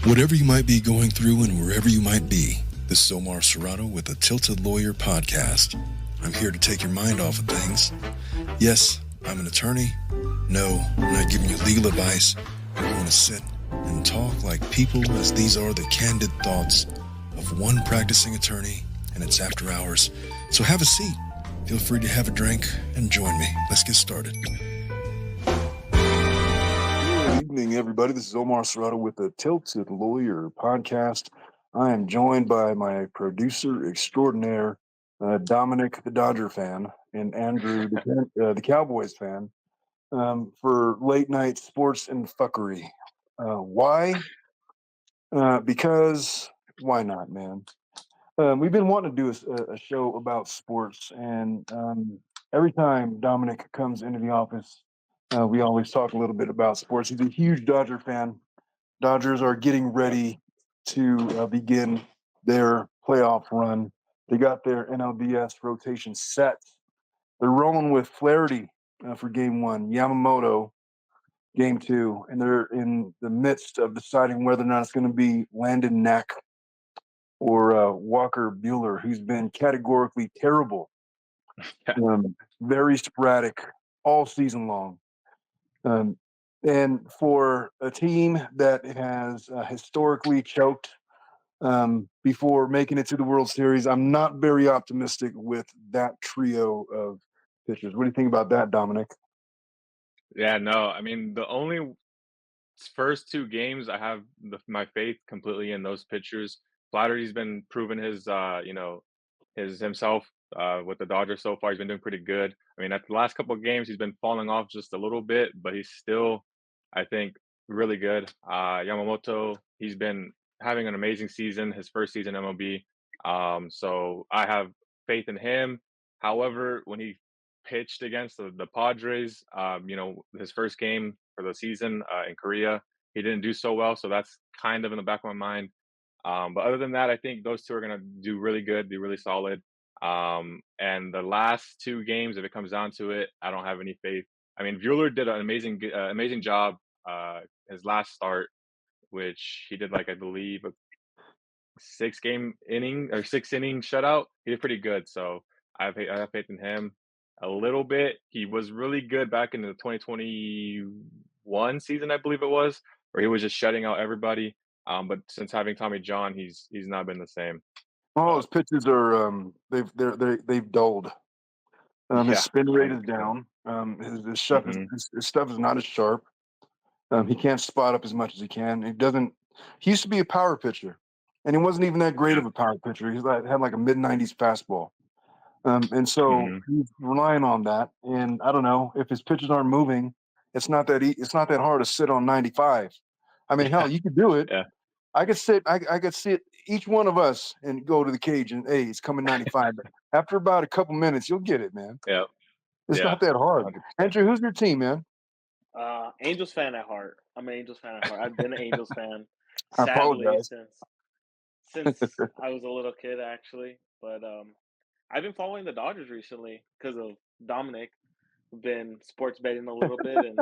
Whatever you might be going through and wherever you might be, this is Omar Serrato with the Tilted Lawyer Podcast. I'm here to take your mind off of things. Yes, I'm an attorney. No, I'm not giving you legal advice. We're going to sit and talk like people, as these are the candid thoughts of one practicing attorney, and it's after hours. So have a seat. Feel free to have a drink and join me. Let's get started. Good evening, everybody. This is Omar Serrato with the Tilted Lawyer Podcast. I am joined by my producer extraordinaire, Dominic, the Dodger fan, and Andrew, the Cowboys fan, for late night sports and fuckery. Why? Because why not, man? We've been wanting to do a show about sports, and every time Dominic comes into the office, we always talk a little bit about sports. He's a huge Dodger fan. Dodgers are getting ready to begin their playoff run. They got their NLDS rotation set. They're rolling with Flaherty for game one, Yamamoto game two, and they're in the midst of deciding whether or not it's going to be Landon Knack or Walker Buehler, who's been categorically terrible, very sporadic all season long. And for a team that has historically choked before making it to the World Series, I'm not very optimistic with that trio of pitchers. What do you think about that, Dominic? Yeah, no, I mean, the only first two games I have my faith completely in those pitchers. Flattery's been proving his himself with the Dodgers so far. He's been doing pretty good. I mean, at the last couple of games, he's been falling off just a little bit, but he's still, I think, really good. Yamamoto, he's been having an amazing season, his first season MLB. So I have faith in him. However, when he pitched against the Padres, his first game for the season in Korea, he didn't do so well. So that's kind of in the back of my mind. But other than that, I think those two are going to do really good, be really solid. And the last two games, if it comes down to it, I don't have any faith. I mean, Bueller did an amazing job his last start, which he did, like, I believe, a 6 inning shutout. He did pretty good. So I have faith in him a little bit. He was really good back in the 2021 season, I believe it was, where he was just shutting out everybody. But since having Tommy John, he's not been the same. All his pitches are they've dulled. His spin rate is down. His stuff is not as sharp. He can't spot up as much as he can. He used to be a power pitcher, and he wasn't even that great of a power pitcher. He had like a mid-90s fastball. And so he's relying on that. And I don't know, if his pitches aren't moving, it's not that hard to sit on 95. I mean, hell, you could do it. Yeah. I could sit each one of us and go to the cage and, hey, it's coming 95. After about a couple minutes, you'll get it, man. Yeah. It's not that hard. 100%. Andrew, who's your team, man? Angels fan at heart. I'm an Angels fan at heart. I've been an Angels fan, I sadly, apologize. since I was a little kid, actually. But I've been following the Dodgers recently because of Dominic. I've been sports betting a little bit, and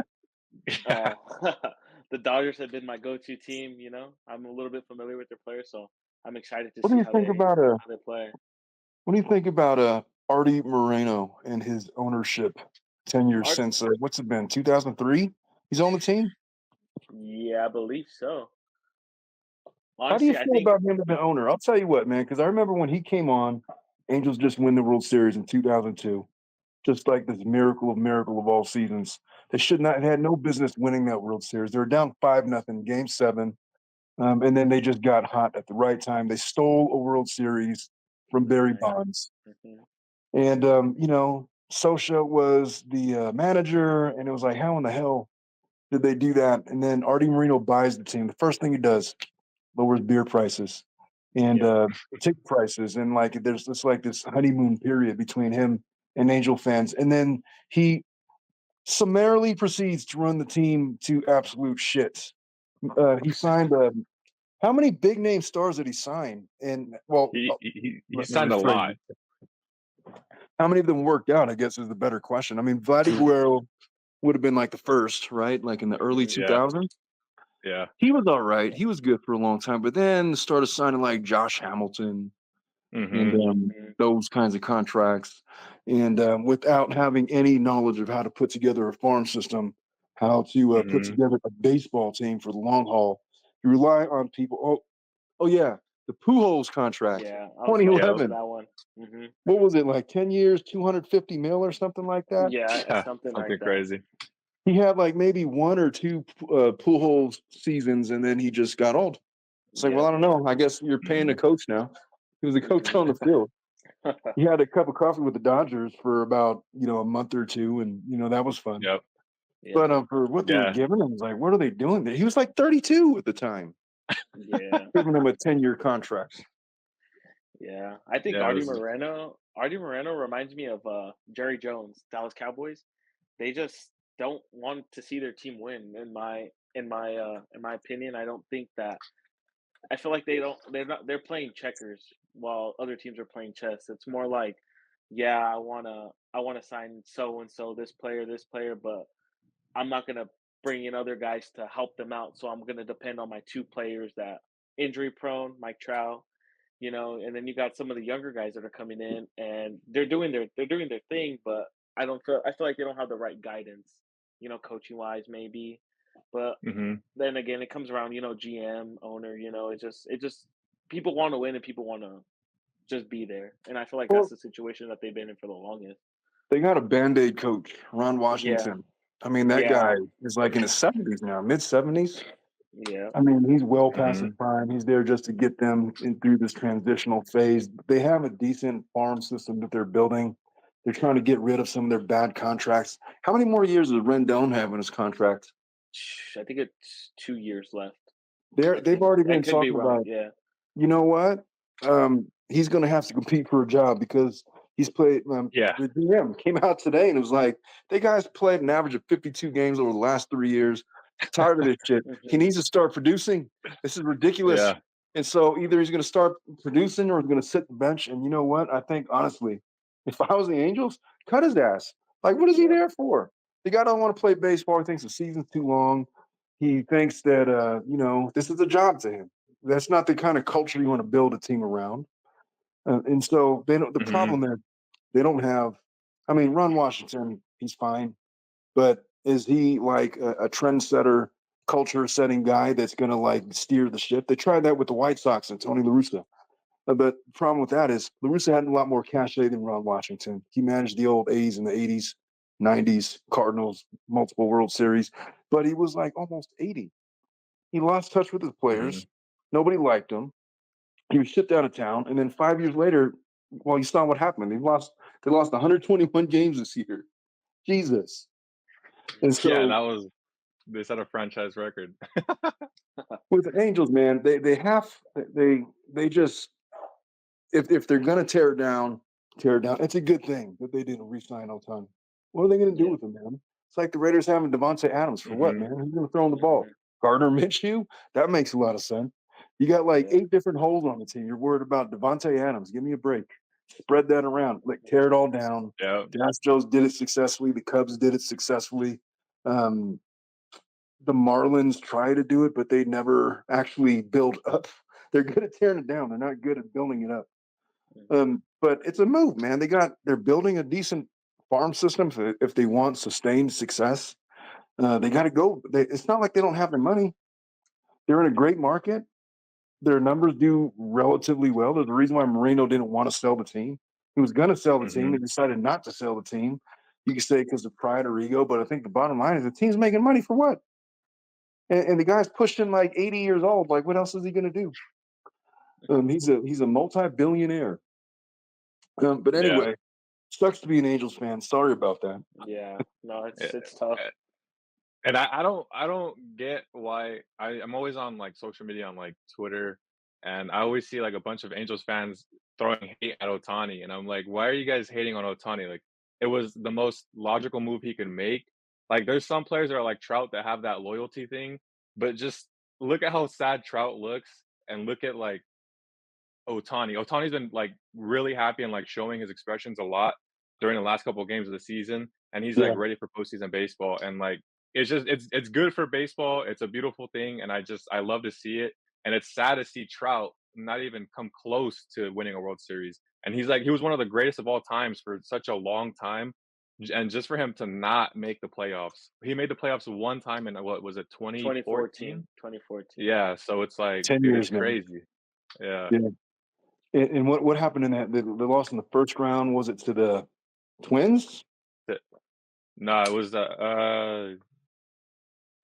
the Dodgers have been my go-to team. You know, I'm a little bit familiar with their players, so I'm excited to What do see you how think about how they play. What do you think about Artie Moreno and his ownership tenure Art, since what's it been, 2003? He's on the team. yeah, I believe so. How do you Honestly, I feel think about him as an owner? I'll tell you what, man, because I remember when he came on, Angels just win the World Series in 2002. Just like this miracle of all seasons. They should not had no business winning that World Series. They were down 5-0, game 7. And then they just got hot at the right time. They stole a World Series from Barry right. Bonds. Mhm. And, Sosha was the manager, and it was like, how in the hell did they do that? And then Artie Moreno buys the team. The first thing he does, lowers beer prices and ticket prices. And like there's this honeymoon period between him and Angel fans. And then he summarily proceeds to run the team to absolute shit. He signed how many big name stars did he sign? And He let me signed a rephrase lot. it. How many of them worked out, I guess, is the better question. I mean, Vladdy Guerrero would have been like the first, right? Like in the early Yeah. 2000s. Yeah. He was all right. He was good for a long time, but then started signing like Josh Hamilton and Mhm. Mhm. those kinds of contracts, and without having any knowledge of how to put together a farm system, how to put Mhm. together a baseball team for the long haul. You rely on people. Oh yeah, the Pujols contract, Yeah, I was about to Yep. mention 2011. that one. Mhm. What was it like? 10 years, 250 mil or something like that. Yeah, Yeah. something like Something that. crazy. He had like maybe one or two Pujols seasons, and then he just got old. It's like, well, Yep. I don't know. I guess you're paying the Mhm. coach now. He was a coach Mhm. on the field. He had a cup of coffee with the Dodgers for about a month or two, and that was fun. Yep. Yep. But for what they were Yeah. giving him, was like, what are they doing there? He was like 32 at the time, Yeah. giving him a 10-year contract. Yeah. I think Yeah, it was Artie Moreno reminds me of Jerry Jones, Dallas Cowboys. They just don't want to see their team win in my opinion. I don't think that I feel like they're playing checkers while other teams are playing chess. It's more like, yeah, I wanna sign so and so, this player, but I'm not gonna bring in other guys to help them out. So I'm gonna depend on my two players that injury prone, Mike Trout, and then you got some of the younger guys that are coming in and they're doing their thing, but I feel like they don't have the right guidance, coaching wise maybe. But Mhm. then again it comes around, GM, owner, it just people want to win and people want to just be there. And I feel like that's Well, the situation that they've been in for the longest. they got a Band-Aid coach, Ron Yeah. Washington. I mean, that Yeah. guy is like in his 70s now, mid 70s. Yeah. I mean, he's well past his Mhm. prime. He's there just to get them through this transitional phase. They have a decent farm system that they're building. They're trying to get rid of some of their bad contracts. How many more years does Rendon have in his contract? I think it's 2 years left. I They've think already I been could be talking wrong. about, Yeah. you know what? He's going to have to compete for a job because he's played. Yeah. The GM came out today and it was like, "They guys played an average of 52 games over the last 3 years. Tired of this shit. He Hmm. needs to start producing. This is ridiculous." Yeah. And so either he's going to start producing or he's going to sit the bench. And you know what? I think honestly, if I was the Angels, cut his ass. Like, what is he Yep. there for? The guy don't want to play baseball. He thinks the season's too long. He thinks that this is a job to him. That's not the kind of culture you want to build a team around. And so they don't. The Mhm. problem is they don't have. I mean, Ron Washington, he's fine, but is he like a trendsetter, culture-setting guy that's going to like steer the ship? They tried that with the White Sox and Tony La Russa. But the problem with that is La Russa had a lot more cachet than Ron Washington. He managed the old A's in the '80s, '90s, Cardinals, multiple World Series, but he was like almost 80. He lost touch with his players. Mhm. Nobody liked him. He was shipped out of town, and then 5 years later, well, you saw what happened. They lost 121 games this year. Jesus. And Yeah, and so that was they set a franchise record. with the Angels, man, they just if they're gonna tear it down. It's a good thing that they didn't re-sign Otani. What are they gonna do Yeah. with him, man? It's like the Raiders having Devontae Adams for what, Mhm. man? Who's gonna throw him the ball? Hmm. Gardner Minshew? That makes a lot of sense. You got like Yeah. 8 different holes on the team. You're worried about Devontae Adams. Give me a break. Spread that around. Like tear it all down. Yep. The Astros did it successfully. The Cubs did it successfully. Um, the Marlins try to do it, but they never actually build up. They're good at tearing it down. They're not good at building it up. Hmm. But it's a move, man. They're building a decent farm system if they want sustained success. They got to go. It's not like they don't have the money. They're in a great market. Their numbers do relatively well. There's the reason why Moreno didn't want to sell the team. He was going to sell the team. He Mhm. decided not to sell the team. You could say because of pride or ego, but I think the bottom line is the team's making money for what? And the guy's pushing like 80 years old. Like, what else is he going to do? He's a multi-billionaire. But Yeah. anyway, sucks to be an Angels fan. Sorry about that. Yeah. No, Yeah. it's tough. And I don't get why I'm always on like social media on like Twitter, and I always see like a bunch of Angels fans throwing hate at Otani, and I'm like, why are you guys hating on Otani? Like, it was the most logical move he could make. Like, there's some players that are like Trout that have that loyalty thing, but just look at how sad Trout looks, and look at like Otani. Otani's been like really happy and like showing his expressions a lot during the last couple of games of the season, and he's like Yeah. ready for postseason baseball. And like it's good for baseball. It's a beautiful thing, and I love to see it. And it's sad to see Trout not even come close to winning a World Series. And he was one of the greatest of all times for such a long time. And just for him to not make the playoffs, he made the playoffs one time in what was it, 2014, 2014? 2014. Yeah, so it's like 10 years, it's man. crazy. Yeah. Yeah. And what happened in that? They lost in the first round. Was it to the Twins? No, it was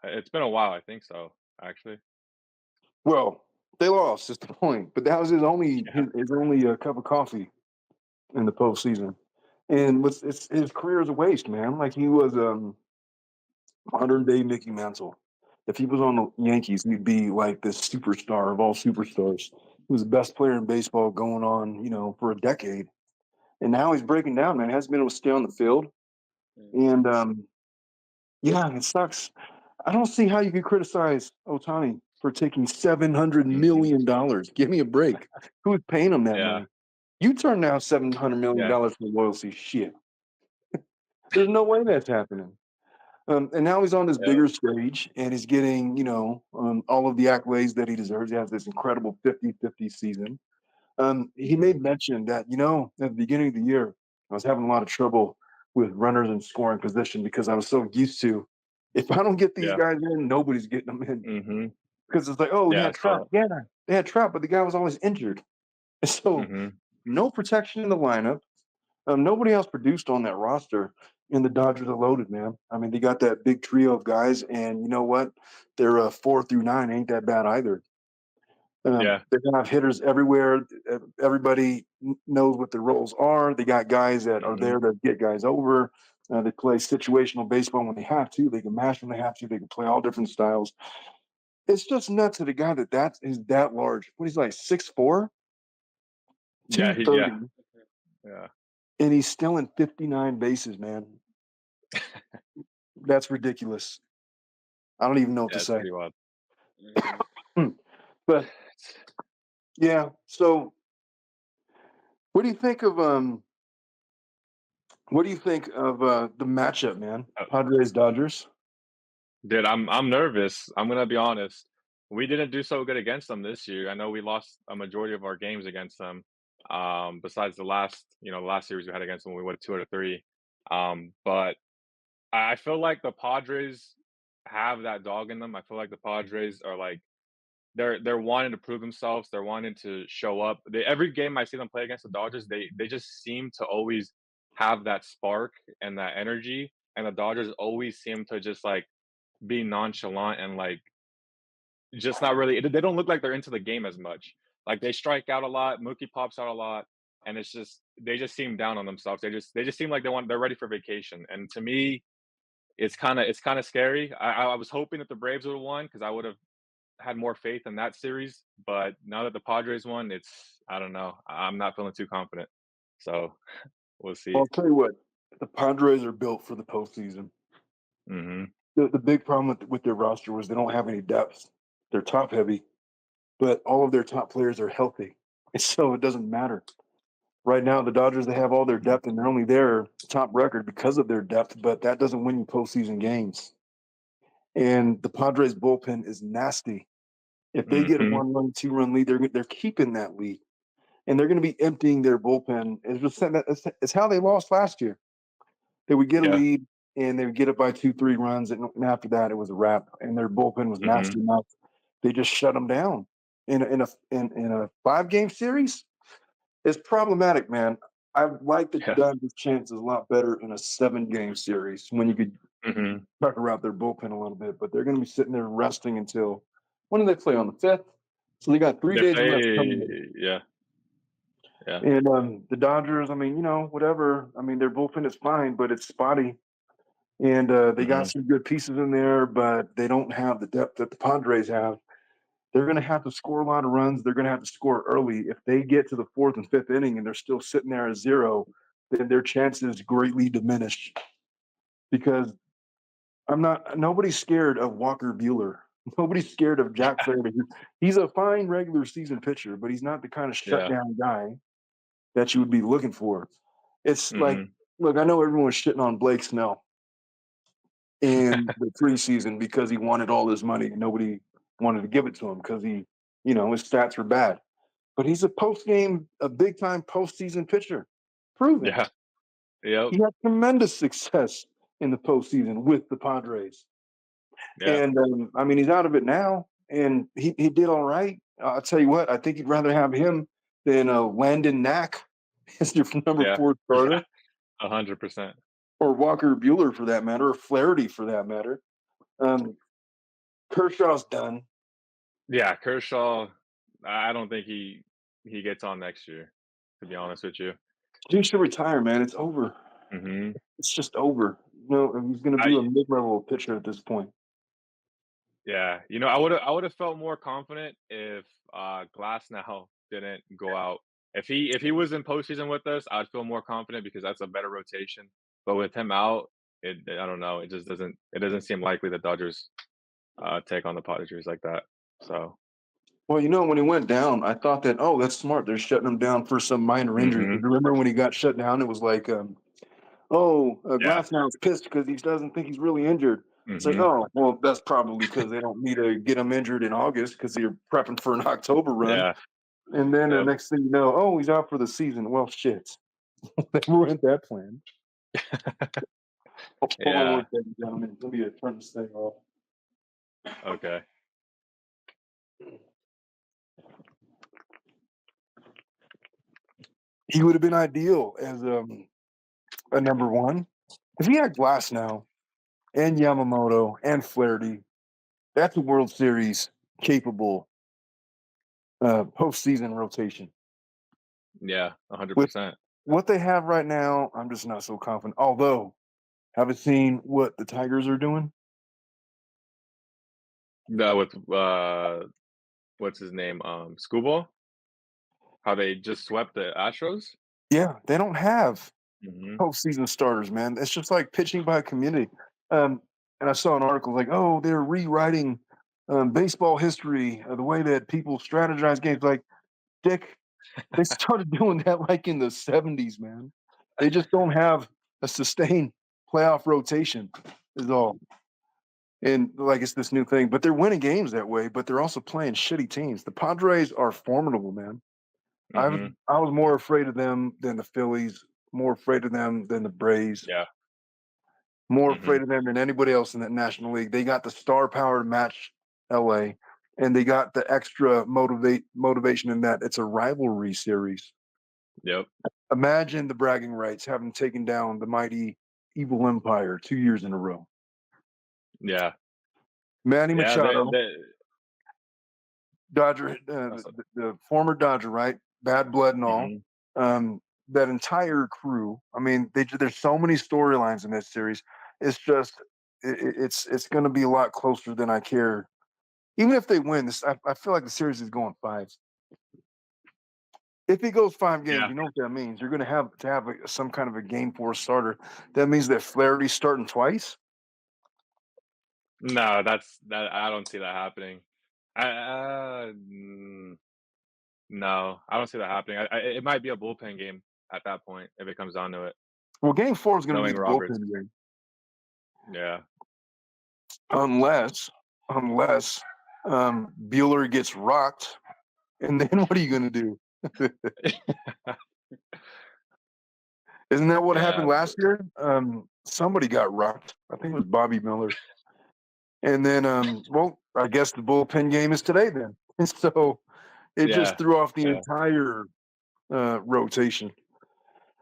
it's been a while. I think so, actually. Well, they lost. Is the point. But that was Yeah. his only cup of coffee in the postseason. And his career is a waste, man. Like he was modern day Mickey Mantle. If he was on the Yankees, he'd be like this superstar of all superstars. He was the best player in baseball going on, for a decade. And now he's breaking down, man. He hasn't been able to stay on the field. Mm. And yeah, it sucks. I don't see how you could criticize Otani for taking Mhm. $700 million. Give me a break. Who's paying him that Yeah. money? You turn down $700 million Yeah. for loyalty. Shit. There's no way that's happening. And now he's on this Yeah. bigger stage and he's getting, all of the accolades that he deserves. He has this incredible 50-50 season. He Mhm. made mention that, at the beginning of the year, I was having a lot of trouble with runners in scoring position because I was so used to, if I don't get these Yeah. guys in, nobody's getting them in. Mhm. Because it's like, oh, they Yeah, I had saw Trout. that. Yeah, they had Trout, but the guy was always injured. So Mhm. no protection in the lineup. Nobody else produced on that roster, and the Dodgers are loaded, man. I mean, they got that big trio of guys, and you know what? Their 4 through 9 ain't that bad either. Yeah. They're gonna have hitters everywhere. Everybody knows what their roles are. They got guys that are Mhm. there to get guys over. They play situational baseball when they have to. They can mash when they have to. They can play all different styles. It's just nuts that a guy that is that large. What he's like 6'4", Yeah, two he yeah. thirty, Yeah. and he's still in 59 bases, man. That's ridiculous. I don't even know what to Yeah, it's say. pretty wild. Mhm. Hmm. But yeah, so what do you think of the matchup, man? Uh, Padres Dodgers. dude, I'm nervous. I'm gonna be honest. We didn't do so good against them this year. I know we lost a majority of our games against them. Besides the last series we had against them, we went 2 out of 3. But I feel like the Padres have that dog in them. I feel like the Padres are like they're wanting to prove themselves. They're wanting to show up. Every game I see them play against the Dodgers, they just seem to always have that spark and that energy. And the Dodgers always seem to just like be nonchalant and like just not really. They don't look like they're into the game as much. Like they strike out a lot. Mookie pops out a lot, and it's just they just seem down on themselves. They just seem like they're ready for vacation. And to me, it's kind of scary. I was hoping that the Braves would have won because I would have had more faith in that series, but now that the Padres won, I don't know. I'm not feeling too confident. So we'll see. I'll tell you what, the Padres are built for the postseason. Mhm. The big problem with their roster was they don't have any depth. They're top heavy, but all of their top players are healthy, and so it doesn't matter. Right now, the Dodgers, they have all their Mhm. depth, and they're only their top record because of their depth, but that doesn't win you postseason games. And the Padres bullpen is nasty. If they get a Mhm. 1-run, 2-run lead, they're keeping that lead, and they're going to be emptying their bullpen. It's how they lost last year. They would get a Yeah. lead, and they would get it by 2, 3 runs, and after that, it was a wrap. And their bullpen was nasty Mhm. enough. They just shut them down in a 5-game series. It's problematic, man. I like the Yeah. Dodgers' chances a lot better in a 7-game series when you could Mhm. pucker out their bullpen a little bit. But they're going to be sitting there resting until when do they play on the 5th? So they got 3 They days of rest coming play yeah. Yeah. in. And the Dodgers, I mean, whatever. I mean, their bullpen is fine, but it's spotty. And they got Mhm. some good pieces in there, but they don't have the depth that the Padres have. They're going to have to score a lot of runs. They're going to have to score early. If they get to the 4th and 5th inning and they're still sitting there at 0, then their chances greatly diminish. Because nobody's scared of Walker Bueller. Nobody's scared of Jack Flaherty. He's a fine regular season pitcher, but he's not the kind of Yeah. shutdown guy that you would be looking for. It's like, Mhm. look, I know everyone's shitting on Blake Snell. in the preseason because he wanted all his money and nobody wanted to give it to him because his stats were bad. But he's a big time postseason pitcher. Proven. Yeah. Yep. He had tremendous success in the postseason with the Padres. Yeah. And I mean, he's out of it now, and he did all right. I'll tell you what, I think you'd rather have him than Landon Knack as your number Yeah. 4 Yeah. starter, 100%. or Walker Bueller for that matter, or Flaherty for that matter. Um, Kershaw's done. Yeah, Kershaw, I don't think he gets on next year, to be honest with you. He should retire, man. It's over. Mhm. It's just over. He's going to be a I mid-level pitcher at this point. Yeah, I would have felt more confident if Glass now didn't go out. If he was in postseason with us, I'd feel more confident because that's a better rotation. But with him out, I don't know. It doesn't seem likely the Dodgers take on the Padres like that. So Well, when he went down, I thought that, oh, that's smart. They're shutting him down for some minor injury. hmm But remember when he got shut down, it was like, yeah. Glasnow's pissed because he doesn't think he's really injured. It's like, hmm oh, well, that's probably because they don't need to get him injured in August because they're prepping for an October run. Yeah. And then the Yep. next thing you know, oh, he's out for the season. Well, shit. They ruined that plan. Hold on Yeah. one second, gentlemen. Let me turn this thing off. Okay. He would have been ideal as a number 1. If he had Glass now and Yamamoto and Flaherty, that's a World Series capable postseason rotation. Yeah. With 100%. what they have right now, I'm just not so confident. Although, haven't seen what the Tigers are doing. With what's his name? Scooble? How they just swept the Astros? Yeah, they don't have hmm postseason starters, man. It's just like pitching by community. Um, and I saw an article like, oh, they're rewriting baseball history, the way that people strategize games. Like, Dick, they started doing that like in the 70s, man. They just don't have a sustained playoff rotation, is all. And like it's this new thing, but they're winning games that way, but they're also playing shitty teams. The Padres are formidable, man. hmm I was more afraid of them than the Phillies, more afraid of them than the Braves, Yeah. more hmm afraid of them than anybody else in that National League. They got the star power to match LA, and they got the extra motivation in that it's a rivalry series. Yep. Imagine the bragging rights having taken down the mighty Evil Empire 2 years in a row. Yeah. Manny Yeah. Machado, Dodger, That's the former Dodger, right? Bad blood and all. mhm. Um, that entire crew. I mean, there's so many storylines in this series. It's just, it's going to be a lot closer than I care. Even if they win this, I feel like the series is going 5. If it goes 5 games, Yeah. you know what that means. You're going to have some kind of a game 4 starter. That means that Flaherty's starting twice. No, that I don't see that happening. No, I don't see that happening. It might be a bullpen game at that point if it comes down to it, Well, game 4 is going to be knowing the Roberts. bullpen game, Yeah. unless Bueller gets rocked, and then what are you going to do? Isn't that what Yeah. happened last year? Somebody got rocked. I think it was Bobby Miller. And then, well, I guess the bullpen game is today then. And so it just Yeah. threw off the Yeah. entire rotation.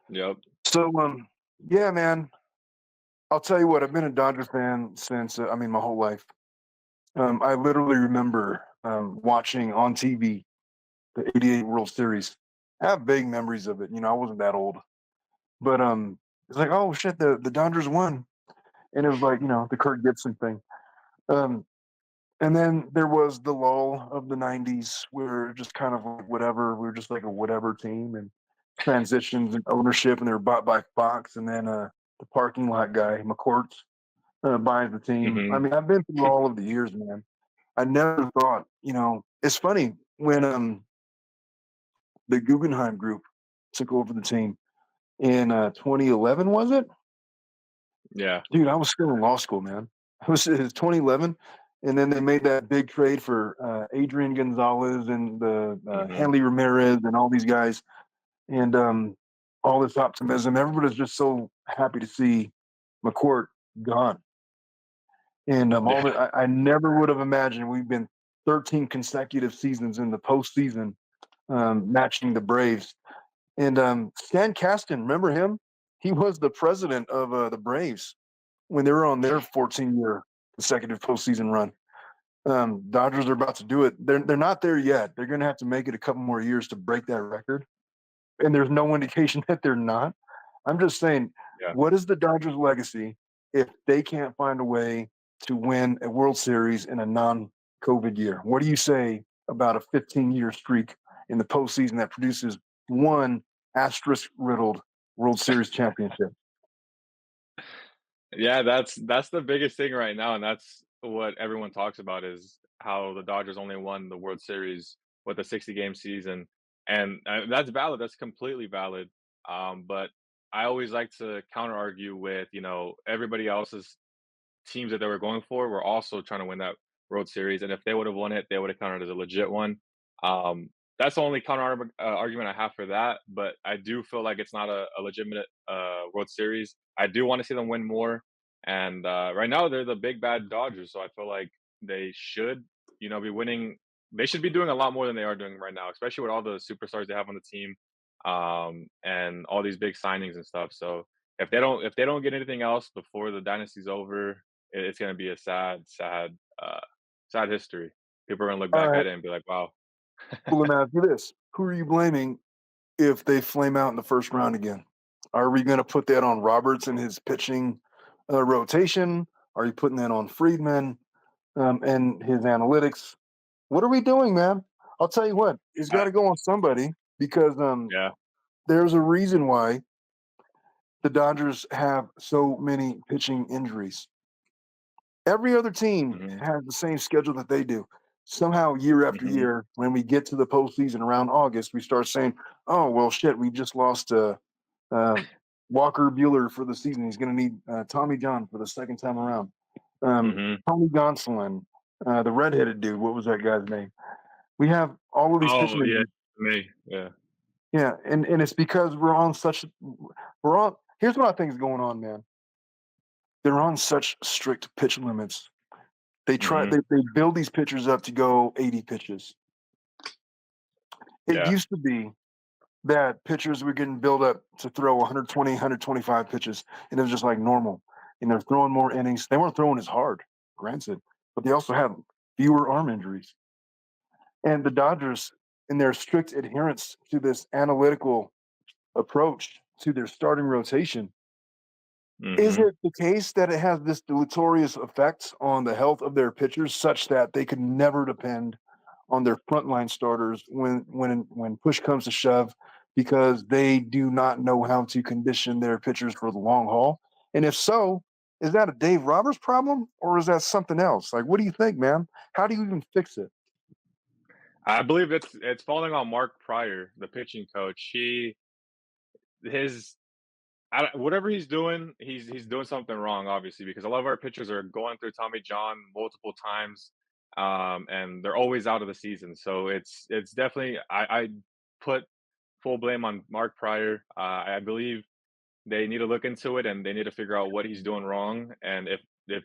Yep. So, yeah, man, I'll tell you what, I've been a Dodger fan since, my whole life. I literally remember watching on TV the '88 World Series. I have vague memories of it. I wasn't that old. But it's like, oh shit, the Dodgers won. And it was like, the Kirk Gibson thing. Um, and then there was the lull of the '90s where just kind of like whatever, we were just like a whatever team and transitions and ownership, and they were bought by Fox, and then the parking lot guy, McCourt, buys the team. I Mhm. mean, I've been through all of the years, man. I never thought, it's funny when the Guggenheim Group took over the team in 2011, was it? Yeah. Dude, I was still in law school, man. It was 2011, and then they made that big trade for Adrian Gonzalez and the Mhm. Hanley Ramirez and all these guys, and all this optimism. Everybody's just so happy to see McCourt gone. And all Yeah. that I never would have imagined we've been 13 consecutive seasons in the postseason, matching the Braves. And Stan Kasten, remember him? He was the president of the Braves when they were on their 14-year consecutive postseason run. Dodgers are about to do it. They're not there yet. They're going to have to make it a couple more years to break that record, and there's no indication that they're not. I'm just saying, Yeah. what is the Dodgers' legacy if they can't find a way to win a World Series in a non-COVID year? What do you say about a 15-year streak in the postseason that produces one asterisk-riddled World Series championship? Yeah, that's the biggest thing right now, and that's what everyone talks about is how the Dodgers only won the World Series with a 60-game season, and that's valid. That's completely valid. But I always like to counter argue with everybody else's teams that they were going for were also trying to win that World Series, and if they would have won it, they would have counted as a legit one. Um, that's the only argument I have for that. But I do feel like it's not a legitimate World Series. I do want to see them win more, and right now they're the big bad Dodgers, so I feel like they should, be winning. They should be doing a lot more than they are doing right now, especially with all the superstars they have on the team, and all these big signings and stuff. So if they don't get anything else before the dynasty's over, it's gonna be a sad, sad, sad history. People are gonna look All back right. at it and be like, "Wow." Well, let me ask you this: who are you blaming if they flame out in the first round again? Are we going to put that on Roberts and his pitching rotation? Are you putting that on Friedman and his analytics? What are we doing, man? I'll tell you what, it's got I to go on somebody because Yeah. there's a reason why the Dodgers have so many pitching injuries. Every other team Mhm, has the same schedule that they do. Somehow, year after mhm. year, when we get to the postseason around August, we start saying, "Oh well, shit, we just lost uh, Walker Bueller for the season. He's going to need Tommy John for the second time around. Mhm. Tony Gonsolin, the redheaded dude. What was that guy's name? We have all of these Oh, pitching yeah, injuries. me, yeah. Yeah, and it's because we're on. Here's what I think is going on, man. They're on such strict pitch limits. Mhm, They build these pitchers up to go 80 pitches. It yeah, used to be that pitchers were getting built up to throw 120, 125 pitches, and it was just like normal. And they're throwing more innings. They weren't throwing as hard, granted, but they also had fewer arm injuries. And the Dodgers, in their strict adherence to this analytical approach to their starting rotation, is mhm. it the case that it has this deleterious effect on the health of their pitchers such that they could never depend on their frontline starters when push comes to shove because they do not know how to condition their pitchers for the long haul? And if so, is that a Dave Roberts problem or is that something else? Like, what do you think, man? How do you even fix it? I believe it's falling on Mark Pryor, the pitching coach. His I don't whatever he's doing, he's doing something wrong, obviously, because a lot of our pitchers are going through Tommy John multiple times, and they're always out of the season. So it's definitely I put full blame on Mark Pryor. I believe they need to look into it and they need to figure out what he's doing wrong. And if it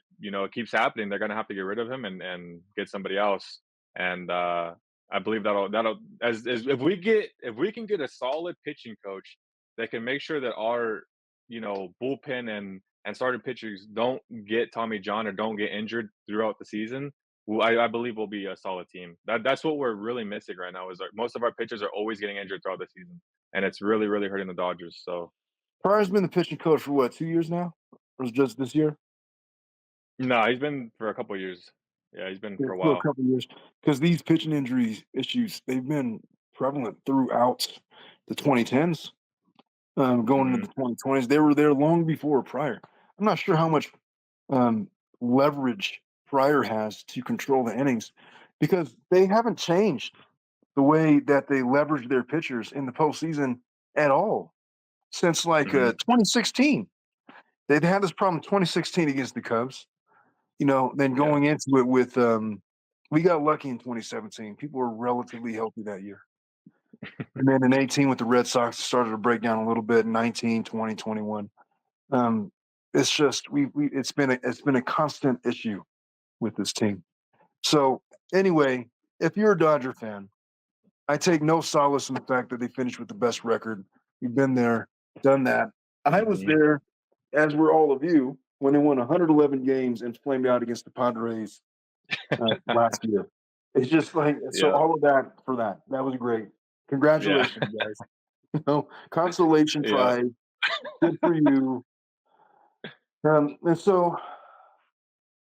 keeps happening, they're gonna have to get rid of him and get somebody else. And I believe that'll as if we can get a solid pitching coach that can make sure that our bullpen and starting pitchers don't get Tommy John or don't get injured throughout the season. I believe we'll be a solid team. That's what we're really missing right now. Is most of our pitchers are always getting injured throughout the season, and it's really really hurting the Dodgers. So Pryor's been the pitching coach for what, 2 years now? Or is it just this year? no, he's been for a couple of years. Yeah, he's been Yeah, for a for a while. couple of years. Because these pitching injuries issues, they've been prevalent throughout the 2010s. Going into Mhm, the 2020s. They were there long before Pryor. I'm not sure how much um, leverage Pryor has to control the innings because they haven't changed the way that they leverage their pitchers in the postseason at all since like mhm, 2016. They'd had this problem in 2016 against the Cubs. Then Yeah. going into it with we got lucky in 2017. People were relatively healthy that year. And then in 18 with the Red Sox, it started to break down a little bit. 19, 20, 21. It's just it's been a constant issue with this team. So anyway, if you're a Dodger fan, I take no solace in the fact that they finished with the best record. You've been there, done that. I was Mhm. there, as were all of you, when they won 111 games and flamed out against the Padres last year. It's just like so. Yeah. All of that for that. That was great. Yeah. Congratulations, guys. Consolation Yeah. prize. Good for you. And so,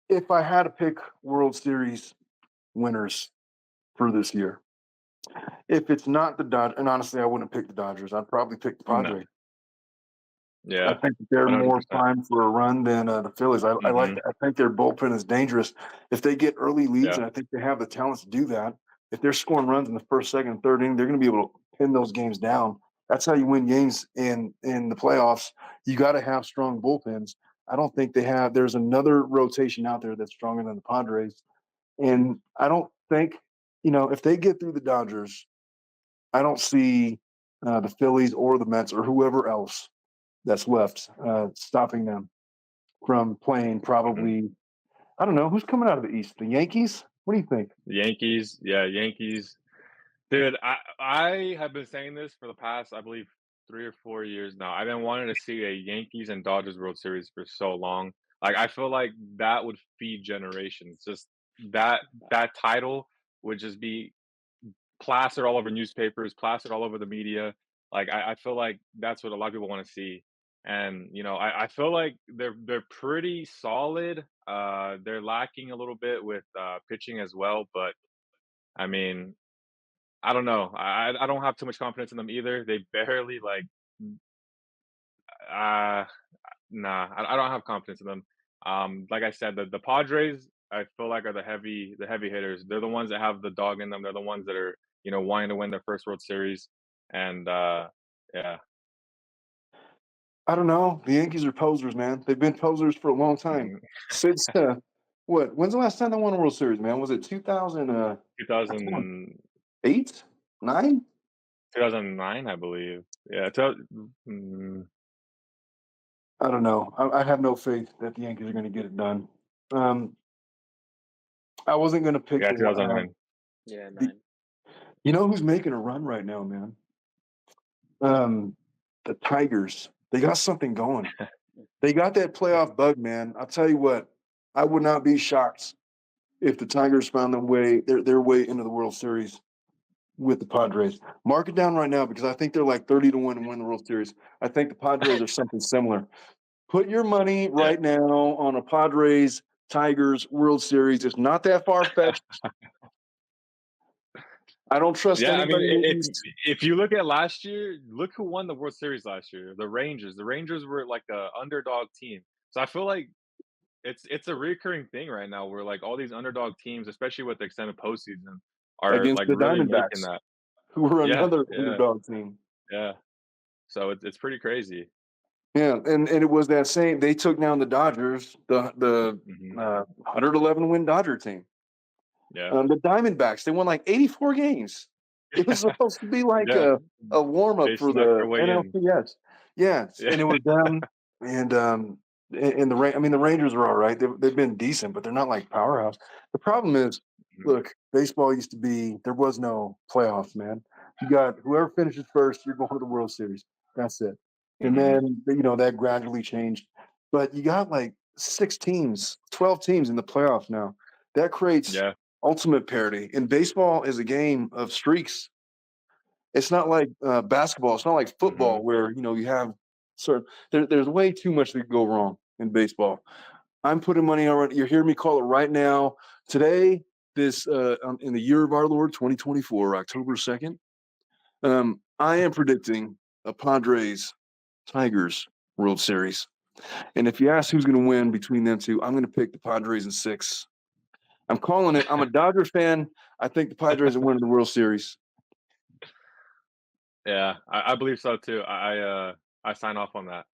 if I had to pick World Series winners for this year, if it's not the Dodgers, and honestly, I wouldn't pick the Dodgers. I'd probably pick the No. Padres. I Yeah. think that they're more 100%. primed for a run than the Phillies. I like Mhm. that. I think their bullpen is dangerous. If they get early leads, Yeah. and I think they have the talents to do that, if they're scoring runs in the first, second, and third inning, they're going to be able to pin those games down. That's how you win games in the playoffs. You got to have strong bullpens. I don't think they have. There's another rotation out there that's stronger than the Padres, and I don't think if they get through the Dodgers, I don't see the Phillies or the Mets or whoever else that's left, stopping them from playing Mhm. probably. I don't know who's coming out of the East. The Yankees. What do you think? Yankees. Yeah, Yankees. Dude, I have been saying this for the past, I believe, 3 or 4 years now. I've been wanting to see a Yankees and Dodgers World Series for so long. Like, I feel like that would feed generations. Just that title would just be plastered all over newspapers, plastered all over the media. Like, I feel like that's what a lot of people wanna see. And, I feel like they're pretty solid. They're lacking a little bit with, pitching as well, but, I mean, I don't know. I don't have too much confidence in them either. They barely like uh nah, I don't have confidence in them. Like I said, the Padres I feel like are the heavy hitters. They're the ones that have the dog in them. They're the ones that are, wanting to win their first World Series. And yeah. I don't know. The Yankees are posers, man. They've been posers for a long time. Mhm. Since what? When's the last time they won a World Series, man? Was it 2000? 2000, 8, 9? 2009, I believe. Yeah, mm, I don't know. I have no faith that the Yankees are going to get it done. Um, I wasn't going to pick yeah, the one. 2009. Yeah, The, 9. who's making a run right now, man? The Tigers. They got something going. They got that playoff bug, man. I'll tell you what. I would not be shocked if the Tigers found their way into the World Series with the Padres. Mark it down right now because I think they're like 30 to 1 to win the World Series. I think the Padres are something similar. Put your money Yeah. right now on a Padres Tigers World Series. It's not that far fetched. I don't trust Yeah, I mean, anybody in the it's East. if you look at last year, look who won the World Series last year. The Rangers. The Rangers were like a underdog team. So I feel like it's a recurring thing right now where like all these underdog teams, especially with the extended postseason, are Against like the really making Diamondbacks, that. who were Yeah, another yeah, underdog team. yeah. So it's pretty crazy. Yeah, and it was that same. They took down the Dodgers, the Hmm. 111 win Dodger team. Yeah. The Diamondbacks, they won like 84 games. It was supposed to be like Yeah. a warm up for Chasing that the their way in. NLCS. Yes, Yeah. and it was them and the I mean, the Rangers are all right. They've been decent, but they're not like powerhouse. The problem is, Mhm. look, baseball used to be there was no playoffs, man. You got whoever finishes first, you're going to the World Series. That's it. And Mhm. then that gradually changed. But you got like 6 teams, 12 teams in the playoffs now. That creates Yeah. ultimate parity. And baseball is a game of streaks. It's not like basketball. It's not like Mhm. football where you have there's way too much that could go wrong in baseball. I'm putting money on it. You're hearing me call it right now. Today, this in the year of our Lord 2024, October 2nd, I am predicting a Padres Tigers World Series. And if you ask who's going to win between them two, I'm going to pick the Padres in 6. I'm calling it. I'm a Dodgers fan. I think the Padres are winning the World Series. Yeah, I believe so too. I sign off on that.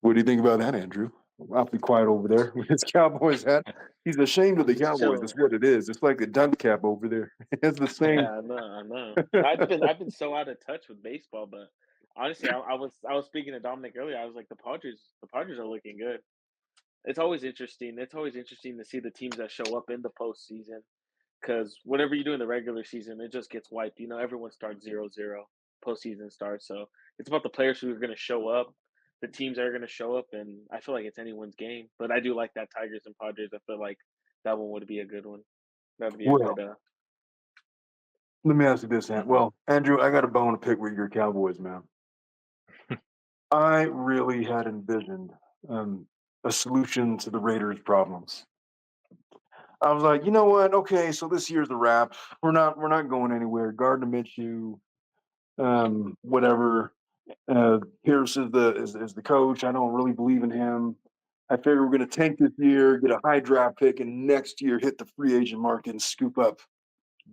What do you think about that, Andrew? Awfully quiet over there with his Cowboys hat. He's ashamed of I'm the just Cowboys. chilling. That's what it is. It's like the dunce cap over there. It's the same. Yeah, I know, I know. I've been so out of touch with baseball, but honestly, I was speaking to Dominic earlier. I was like, the Padres are looking good. It's always interesting. It's always interesting to see the teams that show up in the postseason. Because whatever you do in the regular season, it just gets wiped. Everyone starts 0-0. Postseason starts, so it's about the players who are going to show up, the teams that are going to show up, and I feel like it's anyone's game. But I do like that Tigers and Padres. I feel like that one would be a good one. That'd be a Well, good. let me ask you this, Mhm. Well, Andrew, I got a bone to pick with your Cowboys, man. I really had envisioned um, a solution to the Raiders' problems. I was like, you know what? Okay, so this year's a wrap. We're not going anywhere. Gardner Minshew, whatever. Pierce is the coach. I don't really believe in him. I figure we're going to tank this year, get a high draft pick, and next year hit the free agent market and scoop up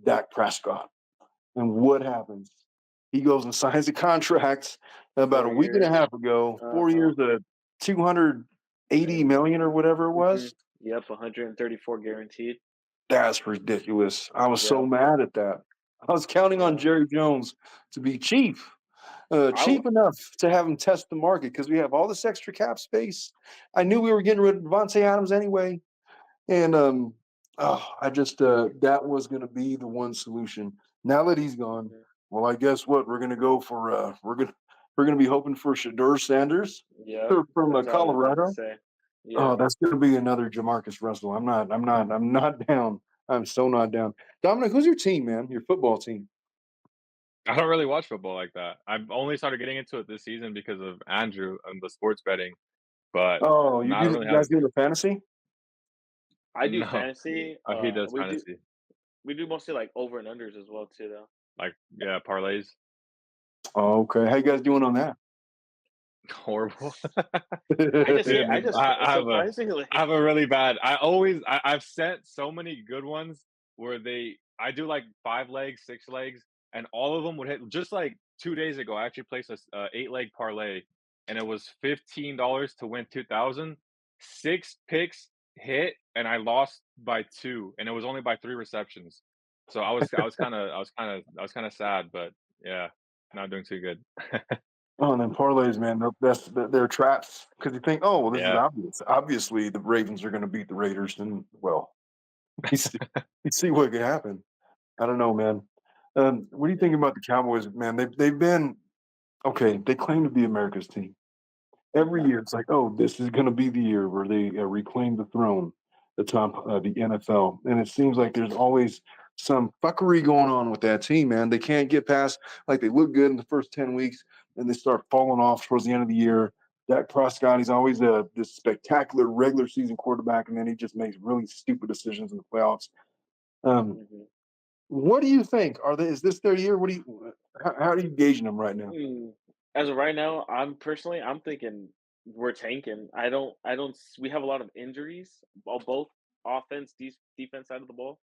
Dak Prescott. And what happens? He goes and signs a contract about a 4 week and a years. half ago, Uh 4 years huh. at 280 And million or whatever it was. yep, 134 guaranteed. That's ridiculous. I was so Yep. mad at that. I was counting on Yeah. Jerry Jones to be cheap, I w- cheap enough to have him test the market because we have all this extra cap space. I knew we were getting rid of Devontae Adams anyway, and I just that was going to be the one solution. Now that he's gone, mhm. well, I guess what we're going to go for. We're going to be hoping for Shador Sanders Yep. from That's what I was about to Colorado. say. Oh, Yep. that's going to be another Jamarcus Russell. I'm not down. I'm so not down. Dominic, who's your team, man? Your football team? I don't really watch football like that. I've only started getting into it this season because of Andrew and the sports betting, but Oh, you no, I don't do really you guys have do the fantasy? I do no. fantasy. He does We do fantasy, we do mostly like over and unders as well too, though. like, yeah, parlays. Oh, okay. How you guys doing on that? Horrible. I just I have a I surprisingly. have a really bad I've sent so many good ones where I do, like, 5 legs, 6 legs, and all of them would hit just, like, 2 days ago, I actually placed a 8-leg parlay, and it was $15 to win 2,000. 6 picks hit, and I lost by 2, and it was only by 3 receptions. So I was kinda sad, but yeah, not doing too good. Oh, and then parlays, man, they're traps because you think, oh, well, this is Yeah. obvious. Obviously, the Ravens are going to beat the Raiders, and well, you see, you see what could happen. I don't know, man. What do you think Yeah. about the Cowboys, man? They've been okay. They claim to be America's team. Every year, it's like, oh, this is going to be the year where they reclaim the throne atop the NFL. And it seems like there's always some fuckery going on with that team, man. They can't get past, like, they look good in the first 10 weeks, and they start falling off towards the end of the year. Dak Prescott, he's always this spectacular regular season quarterback, and then he just makes really stupid decisions in the playoffs. Um, Mhm. what do you think? Is this their year? How are you gauging them right now? As of right now, I'm thinking we're tanking. We have a lot of injuries, both offense, defense side of the ball.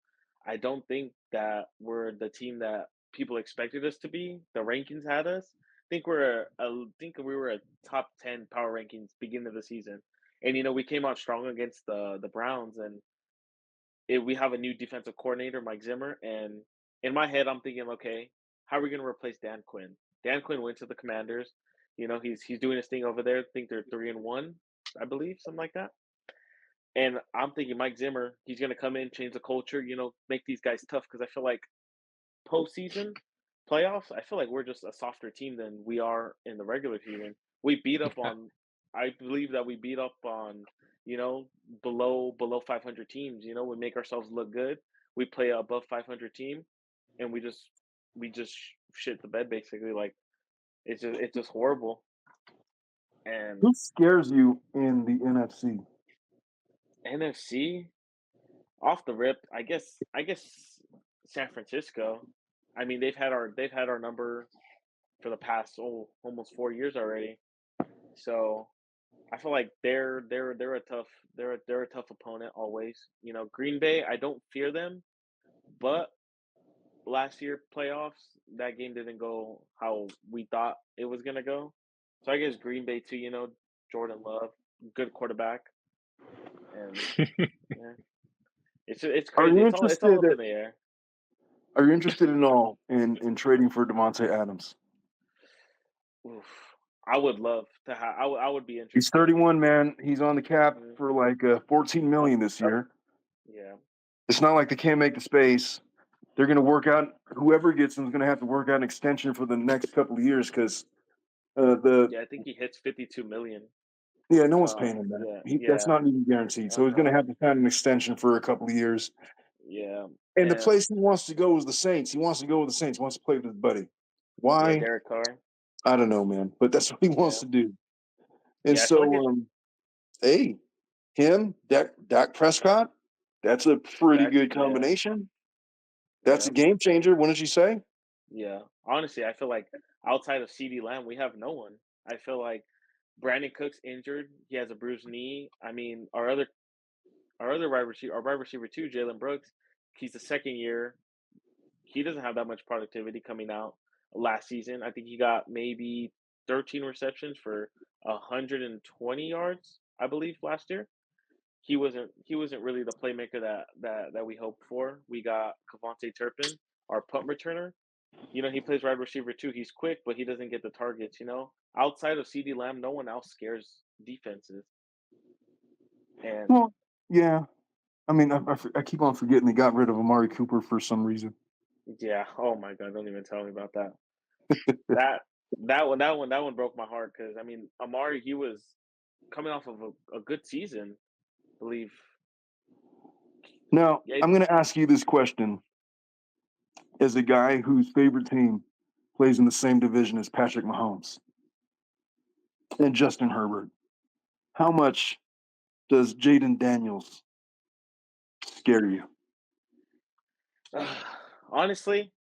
I don't think that we're the team that people expected us to be. The rankings had us. Think we were a top 10 power rankings beginning of the season. And we came out strong against the Browns, and we have a new defensive coordinator, Mike Zimmer, and in my head, I'm thinking, okay, how are we going to replace Dan Quinn? Dan Quinn went to the Commanders. He's doing his thing over there. I think they're 3-1, I believe, something like that. And I'm thinking Mike Zimmer, he's going to come in, change the culture, make these guys tough because I feel like postseason playoffs, I feel like we're just a softer team than we are in the regular season. We beat up on, I believe that we beat up on, you know, below 500 teams. We make ourselves look good. We play a above 500 team, and we just shit the bed basically. Like it's just horrible. And Who scares you in the NFC? NFC off the rip, I guess San Francisco. I mean, they've had our number for the past almost 4 years already. So I feel like they're a tough opponent always. Green Bay, I don't fear them, but last year playoffs, that game didn't go how we thought it was gonna go. So I guess Green Bay too. Jordan Love, good quarterback, and yeah, it's Are crazy. you It's all interested? up in the air. Are you interested in all in trading for Devontae Adams? Oof. I would love to have. I would be He's interested. 31, man. He's on the cap Mhm. for like 14 million this year. Yeah, It's not like they can't make the space. They're going to work out. Whoever gets them is going to have to work out an extension for the next couple of years because the yeah. I think he hits 52 million. yeah, no one's paying him that. Yeah, That's yeah. not even guaranteed. So Uh he's going to huh. have to sign an extension for a couple of years. Yeah, And the and place he wants to go is the Saints. He wants to go with the Saints. He wants to play with his buddy. yeah, Why? Derek Carr. I don't know, man. But that's what he wants Yeah, to do. And yeah. I feel like so, hey, him, Dak Prescott, that's a pretty Dak. good Yeah, combination. That's a yeah, game changer. What did you say? yeah. Honestly, I feel like outside of CD Lamb, we have no one. I feel like Brandon Cook's injured. He has a bruised knee. I mean, our other wide receiver, our wide receiver too, Jalen Brooks. He's the second year. He doesn't have that much productivity coming out last season. I think he got maybe 13 receptions for 120 yards, I believe, last year. He wasn't really the playmaker that we hoped for. We got Cavante Turpin, our punt returner. He plays wide receiver too. He's quick, but he doesn't get the targets. Outside of CD Lamb, no one else scares defenses. And Well, yeah. I mean, I keep on forgetting they got rid of Amari Cooper for some reason. yeah, oh my god, don't even tell me about that. That that one broke my heart because I mean Amari, he was coming off of a good season, I believe. Now, Yeah, I'm going to ask you this question as a guy whose favorite team plays in the same division as Patrick Mahomes and Justin Herbert. How much does Jaden Daniels scare you? honestly,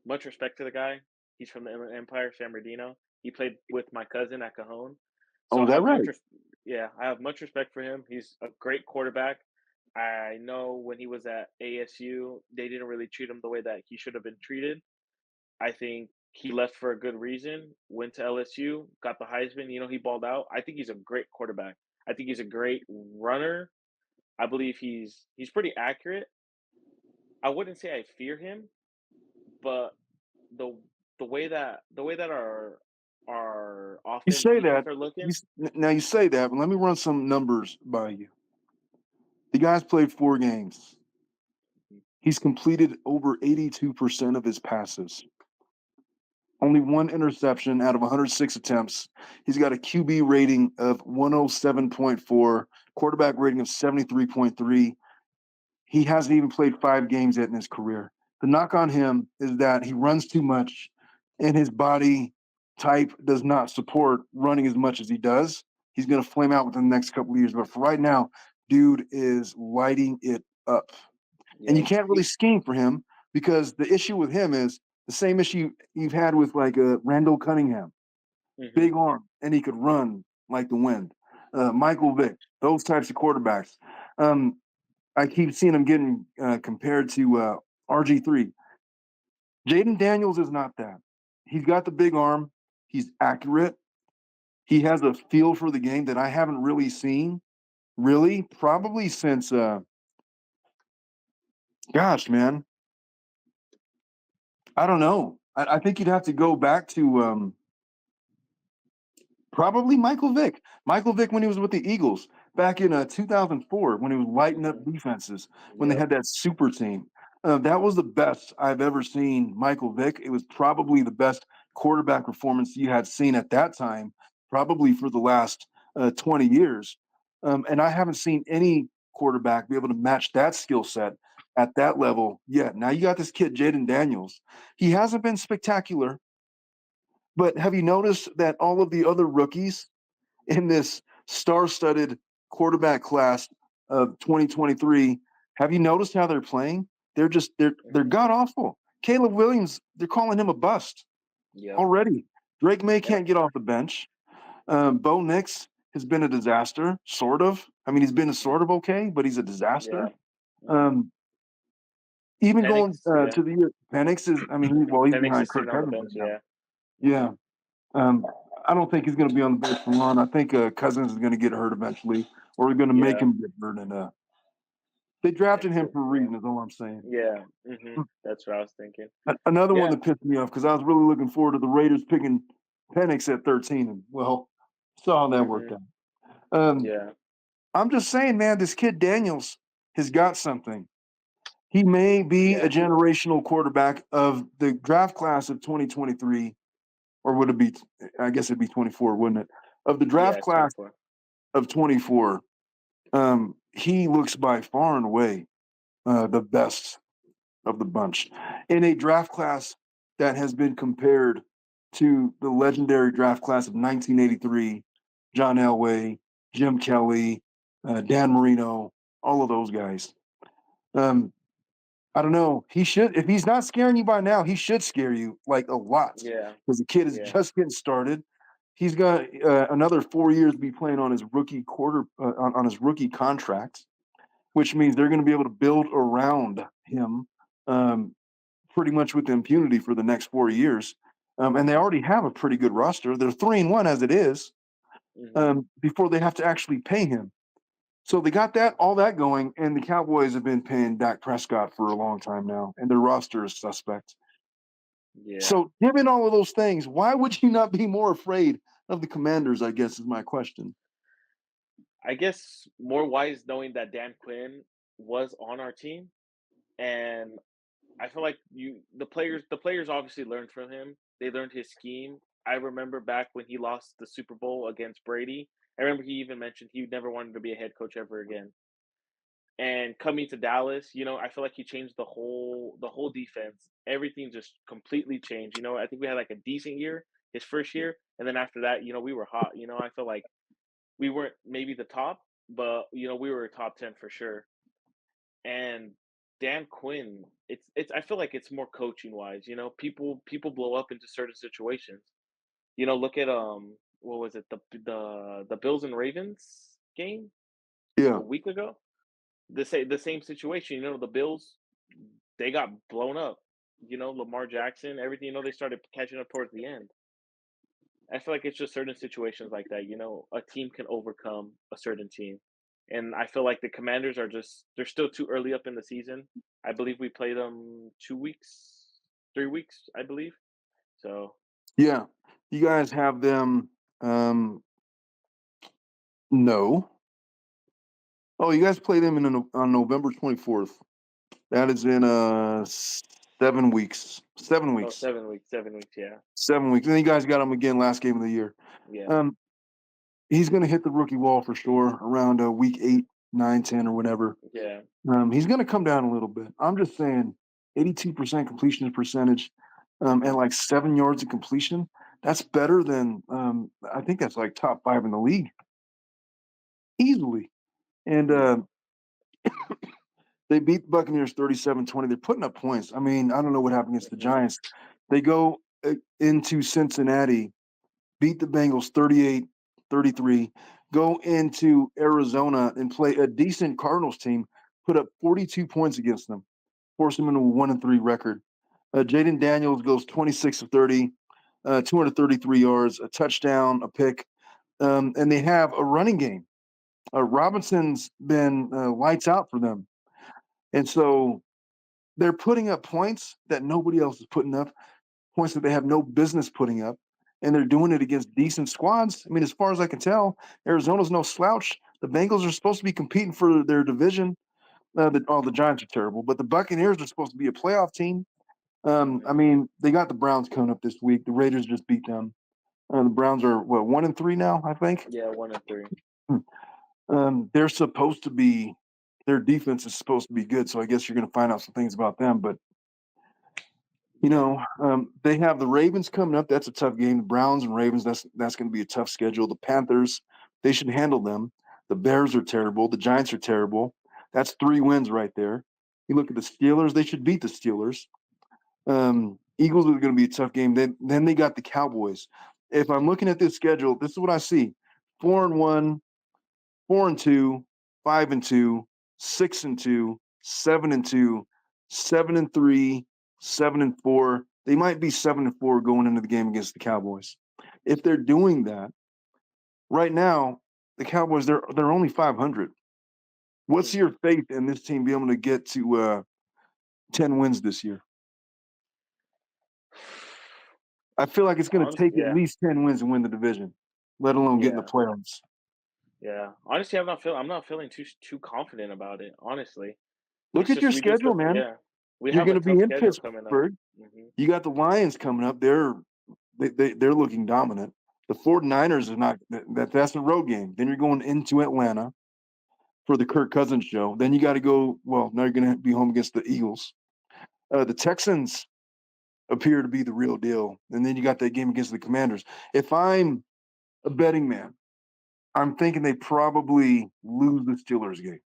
much respect to the guy. He's from the Empire, San Bernardino. He played with my cousin at Cajon, so Oh, is I that have right? yeah, I have much respect for him. He's a great quarterback. I know when he was at ASU, they didn't really treat him the way that he should have been treated. I think he left for a good reason, went to LSU, got the Heisman. He balled out. I think he's a great quarterback. I think he's a great runner. I believe he's pretty accurate. I wouldn't say I fear him, but the the way that our You offense say defense that. are looking. Now you say that, but let me run some numbers by you. The guy's played 4 games. He's completed over 82% of his passes. Only one interception out of 106 attempts. He's got a QB rating of 107.4, quarterback rating of 73.3. He hasn't even played 5 games yet in his career. The knock on him is that he runs too much and his body type does not support running as much as he does. He's going to flame out within the next couple of years. But for right now, dude is lighting it up. And you Yeah. can't really scheme for him because the issue with him is the same issue you've had with like Randall Cunningham, Hmm. big arm, and he could run like the wind. Michael Vick, those types of quarterbacks. Um, I keep seeing him getting compared to RG3. Jaden Daniels is not that. He's got the big arm. He's accurate. He has a feel for the game that I haven't really seen, really, probably since, gosh, man, I don't know. I think you'd have to go back to probably Michael Vick. Michael Vick when he was with the Eagles back in 2004 when he was lighting up Hmm. defenses when they Yep. had that super team. That was the best I've ever seen Michael Vick. It was probably the best quarterback performance you had seen at that time, probably for the last 20 years. And I haven't seen any quarterback be able to match that skill set at that level yet. Now you got this kid, Jaden Daniels. He hasn't been spectacular, but have you noticed that all of the other rookies in this star-studded quarterback class of 2023, have you noticed how they're playing? They're Hmm. god awful. Caleb Williams, they're calling him a bust Yep. already. Drake May Yep. can't get off the bench. Bo Nix has been a disaster, sort of. I mean, he's been sort of okay, but he's a Yeah. disaster. Hmm. Um, even going Penix. Yeah. to the year, Penix is, I mean, he's Penix behind is Kirk sitting on the Cousins right bench. now. Yeah. Yeah. Um, I don't think he's going to be on the bench for long. I think Cousins is going to get hurt eventually, or we're going to make Yeah, him get hurt. And they drafted him except for a yeah, reason. Is all I'm saying. yeah. That's what I was thinking. Another one Yeah. that pissed me off because I was really looking forward to the Raiders picking Penix at 13, and well, saw how that worked out. Yeah. I'm just saying, man, this kid Daniels has got something. He may be a Yeah. generational quarterback of the draft class of 2023, or would it be? I guess it'd be 24, wouldn't it? Of the Yeah. draft class 24. of 24, he looks by far and away the best of the bunch in a draft class that has been compared to the legendary draft class of 1983, John Elway, Jim Kelly, Dan Marino, all of those guys. I don't know. He should, if he's not scaring you by now, he should scare you like a lot Yeah. because the kid is Yeah. just getting started. He's got another 4 years to be playing on his rookie on his rookie contract, which means they're going to be able to build around him um, pretty much with impunity for the next 4 years. And they already have a pretty good roster. They're 3-1 as it is before they have to actually pay him. So they got all that going, and the Cowboys have been paying Dak Prescott for a long time now, and their roster is suspect. Yeah. So given all of those things, why would you not be more afraid of the Commanders, I guess is my question. I guess more wise knowing that Dan Quinn was on our team, and I feel like the players obviously learned from him. They learned his scheme. I remember back when he lost the Super Bowl against Brady. I remember he even mentioned he never wanted to be a head coach ever again. And coming to Dallas, I feel like he changed the whole defense. Everything just completely changed. I think we had like a decent year his first year, and then after that, we were hot. I feel like we weren't maybe the top, but we were a top 10 for sure. And Dan Quinn, it's I feel like it's more coaching wise. People blow up into certain situations. Look at what was it, the Bills and Ravens game a Yeah. week ago? The same situation. The Bills, they got blown up. Lamar Jackson, everything. They started catching up towards the end. I feel like it's just certain situations like that. A team can overcome a certain team, and I feel like the Commanders they're still too early up in the season. I believe we play them 2 weeks, 3 weeks, I believe. So Yeah. You guys have them. No. Oh, you guys play them on November 24th. That is in 7 weeks. 7 weeks. 7 weeks, 7 weeks, yeah, 7 weeks. And then you guys got him again last game of the year. yeah, Um, he's going to hit the rookie wall for sure around week 8, 9, 10, or whatever. yeah, He's going to come down a little bit. I'm just saying 82% completion percentage and like 7 yards of completion. That's better than, I think that's like top 5 in the league easily. And yeah. they beat the Buccaneers 37-20. They're putting up points. I mean, I don't know what happened against the Mhm. Giants. They go into Cincinnati, beat the Bengals 38-33, go into Arizona and play a decent Cardinals team, put up 42 points against them, force them into a 1-3 record. Jaden Daniels goes 26 of 30, 233 yards, a touchdown, a pick, and they have a running game. Robinson's been lights out for them. And so they're putting up points that nobody else is putting up, points that they have no business putting up, and they're doing it against decent squads. I mean, as far as I can tell, Arizona's no slouch. The Bengals are supposed to be competing for their division. The Giants are terrible, but the Buccaneers are supposed to be a playoff team. I Mhm. mean, they got the Browns coming up this week. The Raiders just beat them. The Browns are 1-3 now, I think. Yeah, 1-3. They're supposed to be. Their defense is supposed to be good, so I guess you're going to find out some things about them. But Yeah, they have the Ravens coming up. That's a tough game. The Browns and Ravens. That's going to be a tough schedule. The Panthers, they should handle them. The Bears are terrible. The Giants are terrible. That's 3 wins right there. You look at the Steelers. They should beat the Steelers. Eagles are going to be a tough game. Then they got the Cowboys. If I'm looking at this schedule, this is what I see: 4-1, 4-2, 5-2, 6-2, 7-2, 7-3, 7-4. They might be 7-4 going into the game against the Cowboys. if they're doing that right now, the Cowboys they're only 500. What's Mhm. your faith in this team being able to get to 10 wins this year? I feel like it's going to Honestly, take at least 10 wins to win the division, let alone get in the yeah, playoffs. yeah. Honestly, I'm not feeling too confident about it. Honestly, Look it's at just your we just schedule, man. yeah, we You're have a going to tough be in schedule coming up. Pittsburgh. Hmm. You got the Lions coming up. They're looking dominant. The 49ers are not that's a road game. Then you're going into Atlanta for the Kirk Cousins show. Then you got to go, well, now you're going to be home against the Eagles. The Texans appear to be the real deal. And then you got that game against the Commanders. If I'm a betting man, I'm thinking they probably lose the Steelers game.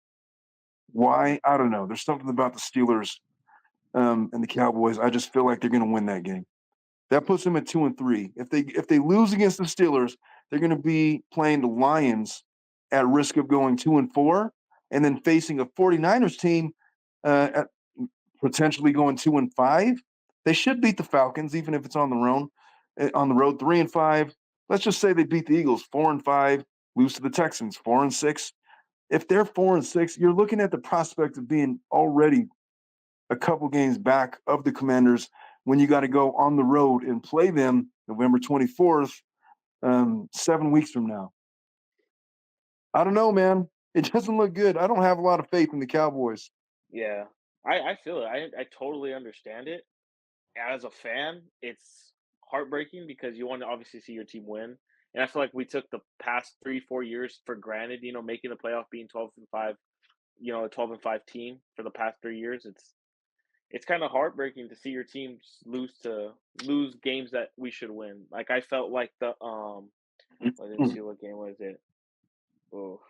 Why? I don't know. There's something about the Steelers and the Cowboys. I just feel like they're going to win that game. That puts them at 2-3. If they lose against the Steelers, they're going to be playing the Lions at risk of going 2-4, and then facing a 49ers team at potentially going 2-5. They should beat the Falcons, even if it's on the road. On the road, 3-5. Let's just say they beat the Eagles 4-5, lose to the Texans 4-6. If they're 4-6, you're looking at the prospect of being already a couple games back of the Commanders when you got to go on the road and play them November 24th, 7 weeks from now. I don't know, man. It doesn't look good. I don't have a lot of faith in the Cowboys. Yeah, I feel it. I totally understand it. As a fan, it's heartbreaking because you want to obviously see your team win. And I feel like we took the past 3, 4 years for granted, making the playoff being 12-5, a 12-5 team for the past 3 years. It's kind of heartbreaking to see your team lose games that we should win. Like I felt like let me see what game was it. Oh,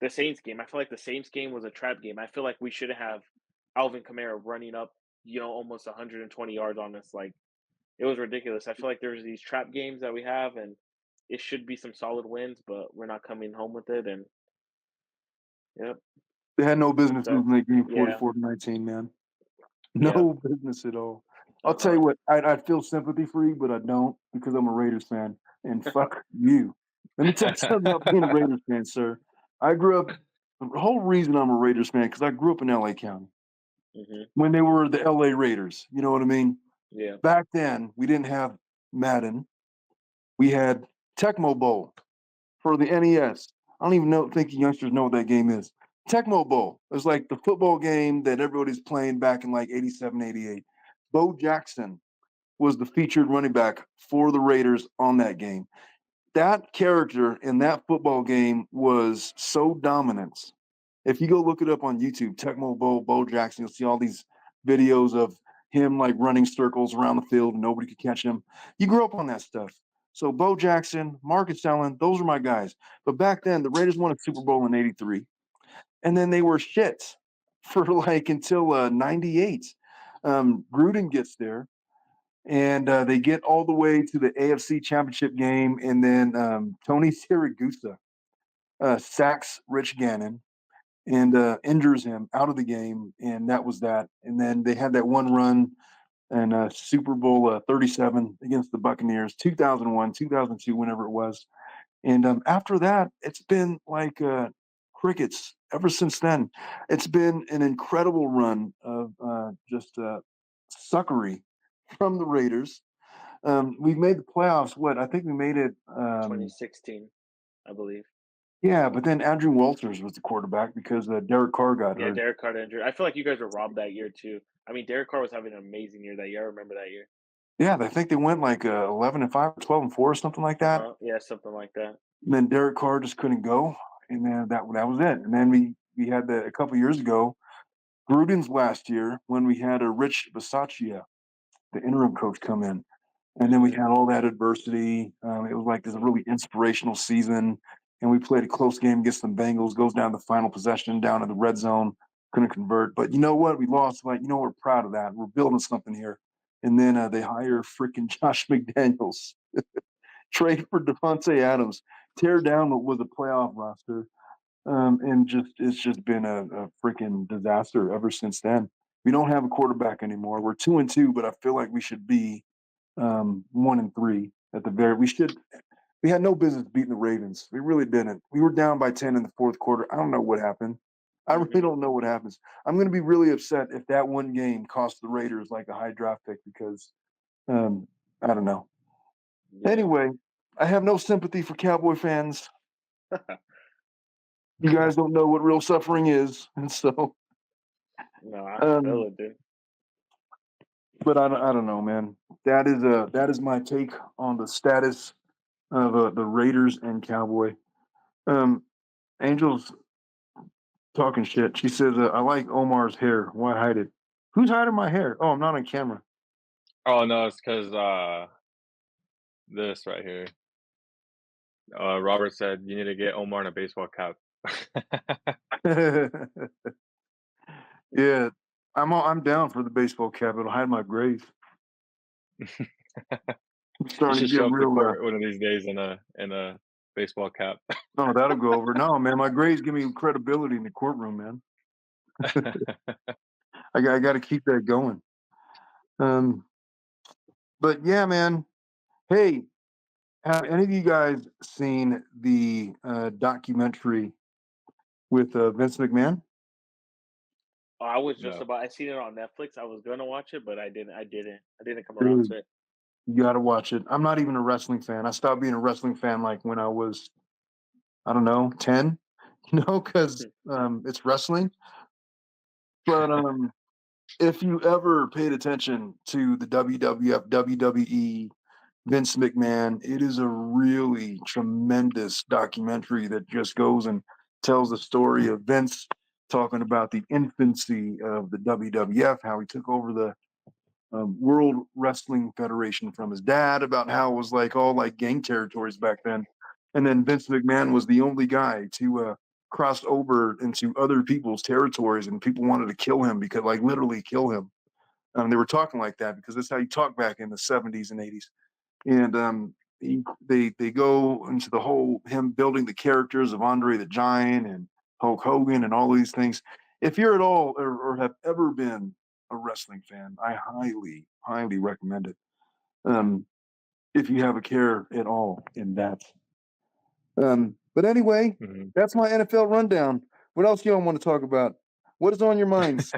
the Saints game. I feel like the Saints game was a trap game. I feel like we should have Alvin Kamara running up, almost 120 yards on us. Like it was ridiculous. I feel like there's these trap games that we have, and it should be some solid wins, but we're not coming home with it. And yep, They had no business so losing that game yeah, 44-19, man. yep, No business at all. I'll uh tell huh, you what, I feel sympathy for you, but I don't because I'm a Raiders fan. And fuck you. Let me tell you something about being a Raiders fan, sir. I grew up, the whole reason I'm a Raiders fan, because I grew up in LA County mhm, when they were the LA Raiders. You know what I mean? yeah, Back then, we didn't have Madden. We had Tecmo Bowl for the NES. I don't even think youngsters know what that game is. Tecmo Bowl. It was like the football game that everybody's playing back in like 87, 88. Bo Jackson was the featured running back for the Raiders on that game. That character in that football game was so dominant. If you go look it up on YouTube, Tecmo Bowl, Bo Jackson, you'll see all these videos of him like running circles around the field and nobody could catch him. You grew up on that stuff. So Bo Jackson, Marcus Allen, those are my guys. But back then, the Raiders won a Super Bowl in '83, and then they were shit for like until '98. Gruden gets there, and they get all the way to the AFC Championship game, and then Tony Siragusa sacks Rich Gannon and injures him out of the game, and that was that. And then they had that one run and Super Bowl 37 against the Buccaneers, 2001, 2002, whenever it was. And after that, it's been like crickets ever since then. It's been an incredible run of just suckery from the Raiders. We've made the playoffs. What I think we made it. 2016, I believe. Yeah, but then Andrew Walters was the quarterback because Derek Carr got Yeah, hurt. Derek Carr injured. I feel like you guys were robbed that year too. I mean, Derek Carr was having an amazing year that year. I remember that year. Yeah, I think they went like 11-5, 12-4, or something like Uh that. huh. Yeah, something like that. And then Derek Carr just couldn't go, and then that was it. And then we had a couple years ago, Gruden's last year when we had a Rich Bisaccia, the interim coach, come in. And then we Hmm. had all that adversity. It was like this really inspirational season. And we played a close game against the Bengals, goes down the final possession, down in the red zone, couldn't convert. But you know what? We lost. Like, we're proud of that. We're building something here. And then they hire freaking Josh McDaniels, trade for Devontae Adams, tear down what was a playoff roster. And it's just been a freaking disaster ever since then. We don't have a quarterback anymore. We're 2-2, but I feel like we should be 1-3 at the very. We had no business beating the Ravens. We really didn't. We were down by 10 in the fourth quarter. I don't know what happened. I really Hmm. don't know what happens. I'm going to be really upset if that one game cost the Raiders like a high draft pick because um, I don't know. Yeah. Anyway, I have no sympathy for Cowboy fans. You guys don't know what real suffering is, and so. No, I feel Um, it, dude. but I don't know, man. That is my take on the status of the Raiders and Cowboy. Um, Angels talking shit. She says, "I like Omar's hair. Why hide it? Who's hiding my hair? Oh, I'm not on camera." Oh no, it's because this right here. Robert said you need to get Omar in a baseball cap. Yeah, I'm down for the baseball cap. It'll hide my grave. I'm You starting should to get show up to real. court one of these days in a baseball cap. No, that'll go over. No, man, my grades give me credibility in the courtroom, man. I got to keep that going. Um, but yeah, man. Hey, have any of you guys seen the documentary with Vince McMahon? Oh, I was just No. about. I seen it on Netflix. I was gonna watch it, but I didn't. I didn't. I didn't come around Dude, to it. you got to watch it. I'm not even a wrestling fan. I stopped being a wrestling fan like when I was, I don't know, 10. Because it's wrestling. But if you ever paid attention to the WWF, WWE, Vince McMahon, it is a really tremendous documentary that just goes and tells the story of Vince talking about the infancy of the WWF, how he took over the World Wrestling Federation from his dad, about how it was like all like gang territories back then. And then Vince McMahon was the only guy to cross over into other people's territories, and people wanted to kill him because, like, literally kill him. They were talking like that because that's how you talk back in the 70s and 80s. And they go into the whole him building the characters of Andre the Giant and Hulk Hogan and all these things. If you're at all or have ever been a wrestling fan, I highly recommend it. Um, if you have a care at all in that. But anyway, Mhm. that's my NFL rundown. What else y'all want to talk about? What is on your minds?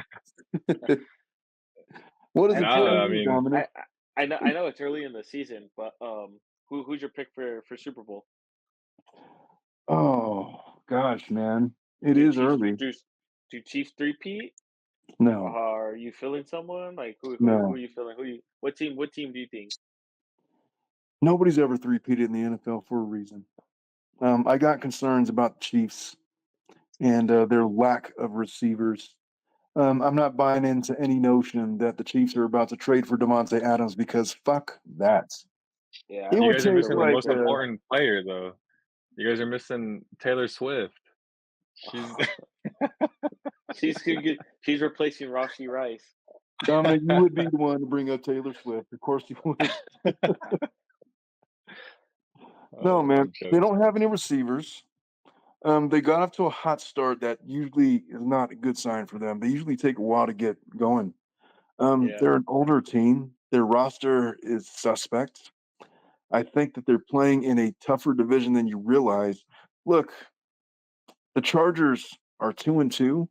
What is I it Nah, telling mean, I you, mean, Dominic? I know it's early in the season, but who's your pick for Super Bowl? Oh gosh, man, it Do is Chiefs early. do do Chiefs three-peat? No, Are you feeling someone like who are no, you feeling? Who you what team do you think? nobody's ever three-peated in the NFL for a reason. I got concerns about the Chiefs and their lack of receivers. I'm not buying into any notion that the Chiefs are about to trade for Devontae Adams because fuck that. Yeah, It I you would think guys are take neither missing the one of like most them. important player though. You guys are missing Taylor Swift. She's She's replacing Rashi Rice. Dominic. You would be the one to bring up Taylor Swift. Of course you would. No, oh, man, they jokes. don't have any receivers. They got off to a hot start that usually is not a good sign for them. They usually take a while to get going. Yeah, They're an older team. Their roster is suspect. I think that they're playing in a tougher division than you realize. Look, the Chargers are 2-2,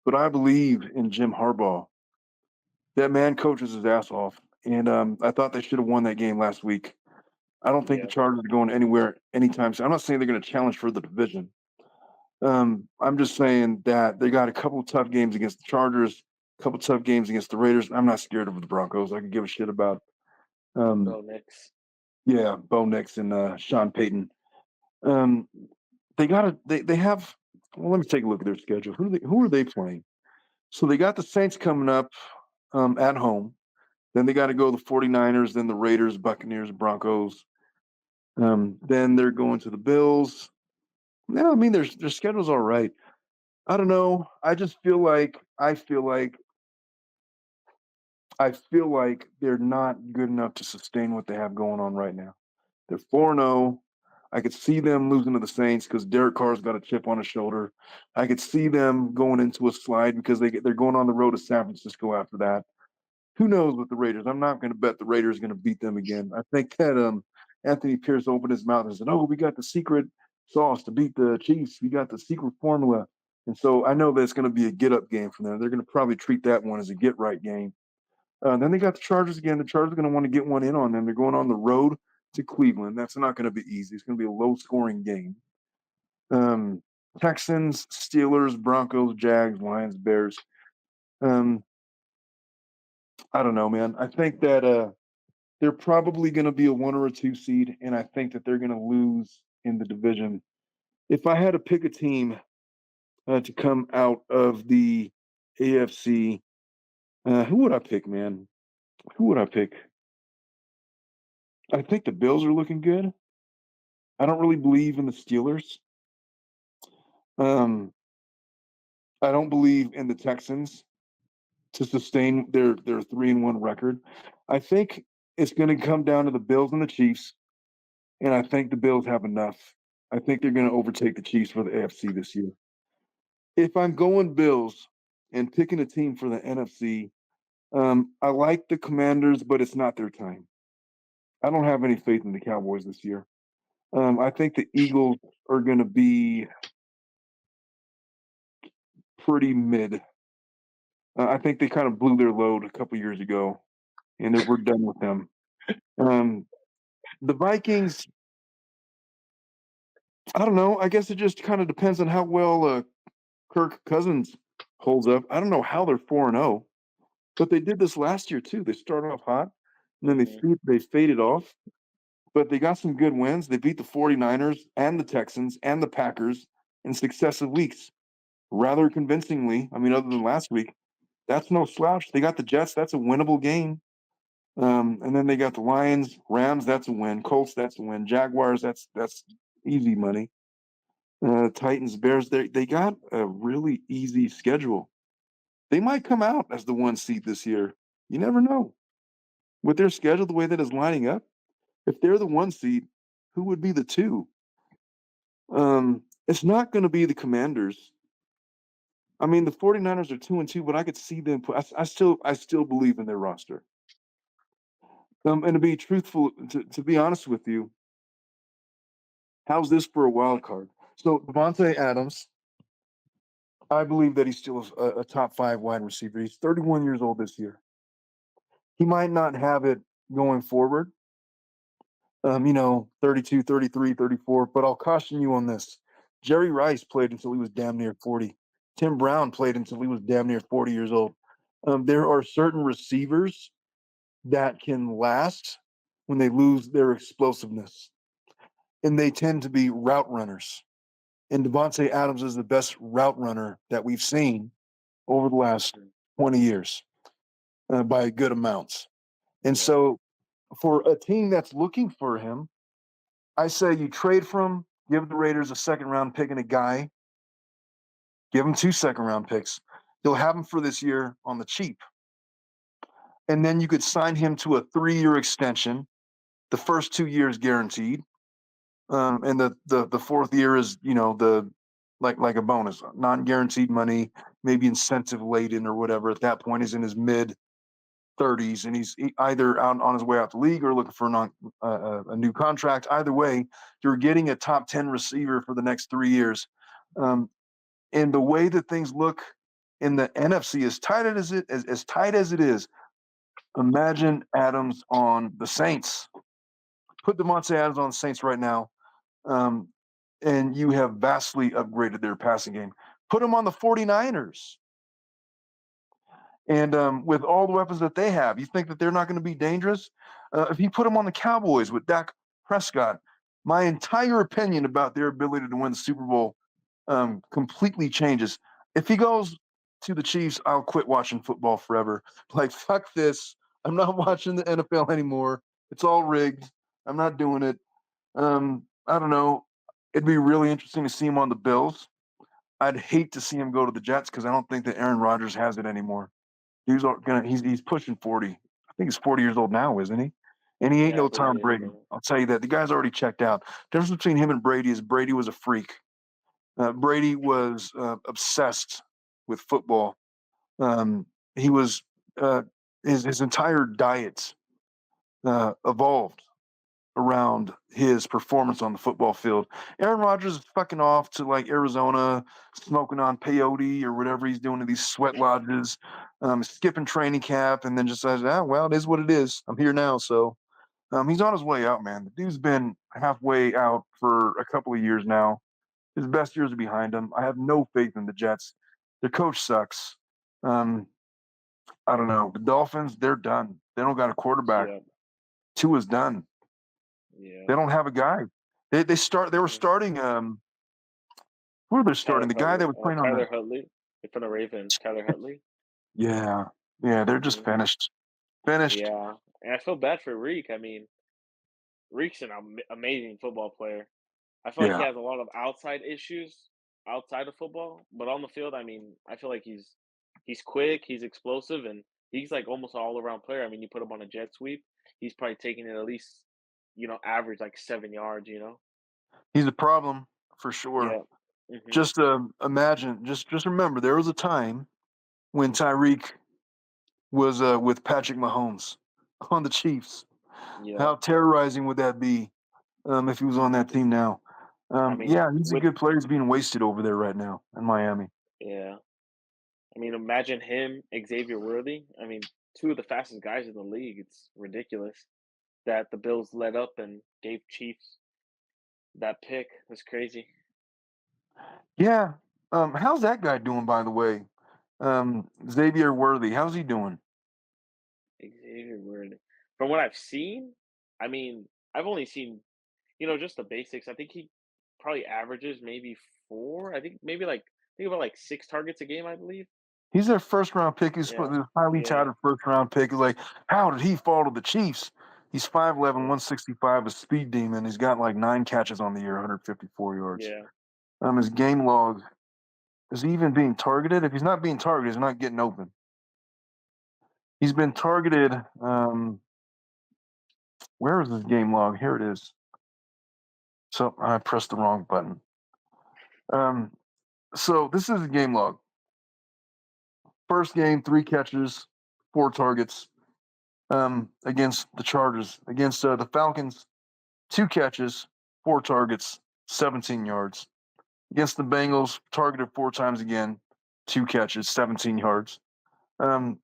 but I believe in Jim Harbaugh. That man coaches his ass off, and I thought they should have won that game last week. I don't think the yeah. Chargers are going anywhere anytime soon. I'm not saying they're going to challenge for the division. I'm just saying that they got a couple of tough games against the Chargers, a couple of tough games against the Raiders. I'm not scared of the Broncos. I could give a shit about, um, Go Knicks. yeah, Bo Nix and Sean Payton. Um, they have. Well, let me take a look at their schedule. Who are they playing? So they got the Saints coming up at home. Then they got to go the 49ers, then the Raiders, Buccaneers, Broncos. Then they're going to the Bills. No, I mean their schedule's all right. I don't know. I feel like they're not good enough to sustain what they have going on right now. They're 4-0. I could see them losing to the Saints because Derek Carr's got a chip on his shoulder. I could see them going into a slide because they're going on the road to San Francisco after that. Who knows with the Raiders? I'm not going to bet the Raiders are going to beat them again. I think that Anthony Pierce opened his mouth and said, "Oh, we got the secret sauce to beat the Chiefs. We got the secret formula." And so I know that it's going to be a get-up game for them. They're going to probably treat that one as a get-right game. Then they got the Chargers again. The Chargers are going to want to get one in on them. They're going on the road to Cleveland. That's not going to be easy. It's going to be a low-scoring game. Texans, Steelers, Broncos, Jags, Lions, Bears. I don't know, man. I think that they're probably going to be a 1 or a 2 seed, and I think that they're going to lose in the division. If I had to pick a team to come out of the AFC, who would I pick, man? Who would I pick? I think the Bills are looking good. I don't really believe in the Steelers. Um, I don't believe in the Texans to sustain their 3-1 record. I think it's going to come down to the Bills and the Chiefs, and I think the Bills have enough. I think they're going to overtake the Chiefs for the AFC this year. If I'm going Bills and picking a team for the NFC, I like the Commanders, but it's not their time. I don't have any faith in the Cowboys this year. I think the Eagles are going to be pretty mid. I think they kind of blew their load a couple years ago, and we're done with them. The Vikings, I don't know. I guess it just kind of depends on how well Kirk Cousins holds up. I don't know how they're 4-0, but they did this last year too. They started off hot, and then they faded off. But they got some good wins. They beat the 49ers and the Texans and the Packers in successive weeks rather convincingly. I mean, other than last week, that's no slouch. They got the Jets. That's a winnable game. And then they got the Lions, Rams. That's a win. Colts. That's a win. Jaguars. That's easy money. Titans, Bears. They got a really easy schedule. They might come out as the 1 seed this year. You never know. With their schedule, the way that is lining up, if they're the 1 seed, who would be the 2? It's not going to be the Commanders. I mean, the 49ers are 2-2, but I could see them I still believe in their roster. And to be truthful, to be honest with you, how's this for a wild card? So Devontae Adams, I believe that he's still a top 5 wide receiver. He's 31 years old this year. He might not have it going forward, 32, 33, 34, but I'll caution you on this. Jerry Rice played until he was damn near 40. Tim Brown played until he was damn near 40 years old. There are certain receivers that can last when they lose their explosiveness, and they tend to be route runners. And Devontae Adams is the best route runner that we've seen over the last 20 years by good amounts. And so for a team that's looking for him, I say you trade for him, give the Raiders a second-round pick and a guy, give him 2 second-round picks. You'll have him for this year on the cheap. And then you could sign him to a 3-year extension, the first 2 years guaranteed. And the 4th year is, the like a bonus, non-guaranteed money, maybe incentive laden or whatever. At that point, he's in his mid-30s, and he's either out on his way out the league or looking for a new contract. Either way, you're getting a top 10 receiver for the next 3 years. And the way that things look in the NFC, as tight as it is, imagine Adams on the Saints. Put Devontae Adams on the Saints right now, and you have vastly upgraded their passing game. Put him on the 49ers. And with all the weapons that they have, you think that they're not going to be dangerous? If you put him on the Cowboys with Dak Prescott, my entire opinion about their ability to win the Super Bowl completely changes. If he goes to the Chiefs, I'll quit watching football forever. Like, fuck this. I'm not watching the NFL anymore. It's all rigged. I'm not doing it. I don't know. It'd be really interesting to see him on the Bills. I'd hate to see him go to the Jets because I don't think that Aaron Rodgers has it anymore. He's pushing 40. I think he's 40 years old now, isn't he? And he ain't no Tom Brady. I'll tell you that. The guy's already checked out. The difference between him and Brady is Brady was a freak. Brady was obsessed with football. He was his entire diet evolved around his performance on the football field. Aaron Rodgers is fucking off to like Arizona, smoking on peyote or whatever he's doing in these sweat lodges, skipping training camp, and then just says, "Ah, well, it is what it is. I'm here now." So he's on his way out, man. The dude's been halfway out for a couple of years now. His best years are behind him. I have no faith in the Jets. Their coach sucks. Um, I don't know. The Dolphins, they're done. They don't got a quarterback. Yeah, Tua's done. yeah. They don't have a guy. They were Mm. starting who are they starting? Tyler The guy that Huntley, was playing on the Tyler Huntley from the Ravens. Tyler Huntley. yeah. Yeah, they're just Hmm. finished. Finished. Yeah, and I feel bad for Reek. I mean, Reek's an amazing football player. I feel like he Yeah. has a lot of outside issues outside of football, but on the field, I mean, I feel like he's quick, he's explosive, and he's like almost an all around player. I mean, you put him on a jet sweep, he's probably taking it at least, average like 7 yards. He's a problem for sure. Yeah. Mhm. Just imagine, just remember there was a time when Tyreek was with Patrick Mahomes on the Chiefs. Yeah. How terrorizing would that be if he was on that team now? I mean, Yeah, he's a with good player. He's being wasted over there right now in Miami. yeah. I mean, imagine him, Xavier Worthy. I mean, two of the fastest guys in the league. It's ridiculous that the Bills let up and gave Chiefs that pick. That's crazy. Yeah. How's that guy doing, by the way? Xavier Worthy. How's he doing? Xavier Worthy. From what I've seen, I mean, I've only seen, just the basics. I think he probably averages maybe four. I think maybe like think about like 6 targets a game, I believe. He's their first round pick. He's Yeah. the highly Yeah. touted first round pick. Like, how did he fall to the Chiefs? He's 5'11, Yeah. 165, a speed demon. He's got like 9 catches on the year, 154 yards. Yeah. His game log, is he even being targeted? If he's not being targeted, he's not getting open. He's been targeted. Where is his game log? Here it is. So I pressed the wrong button. Um, so this is the game log. First game, 3 catches, 4 targets against the Chargers. Against the Falcons, 2 catches, 4 targets, 17 yards. Against the Bengals, targeted 4 times again, 2 catches, 17 yards. Um,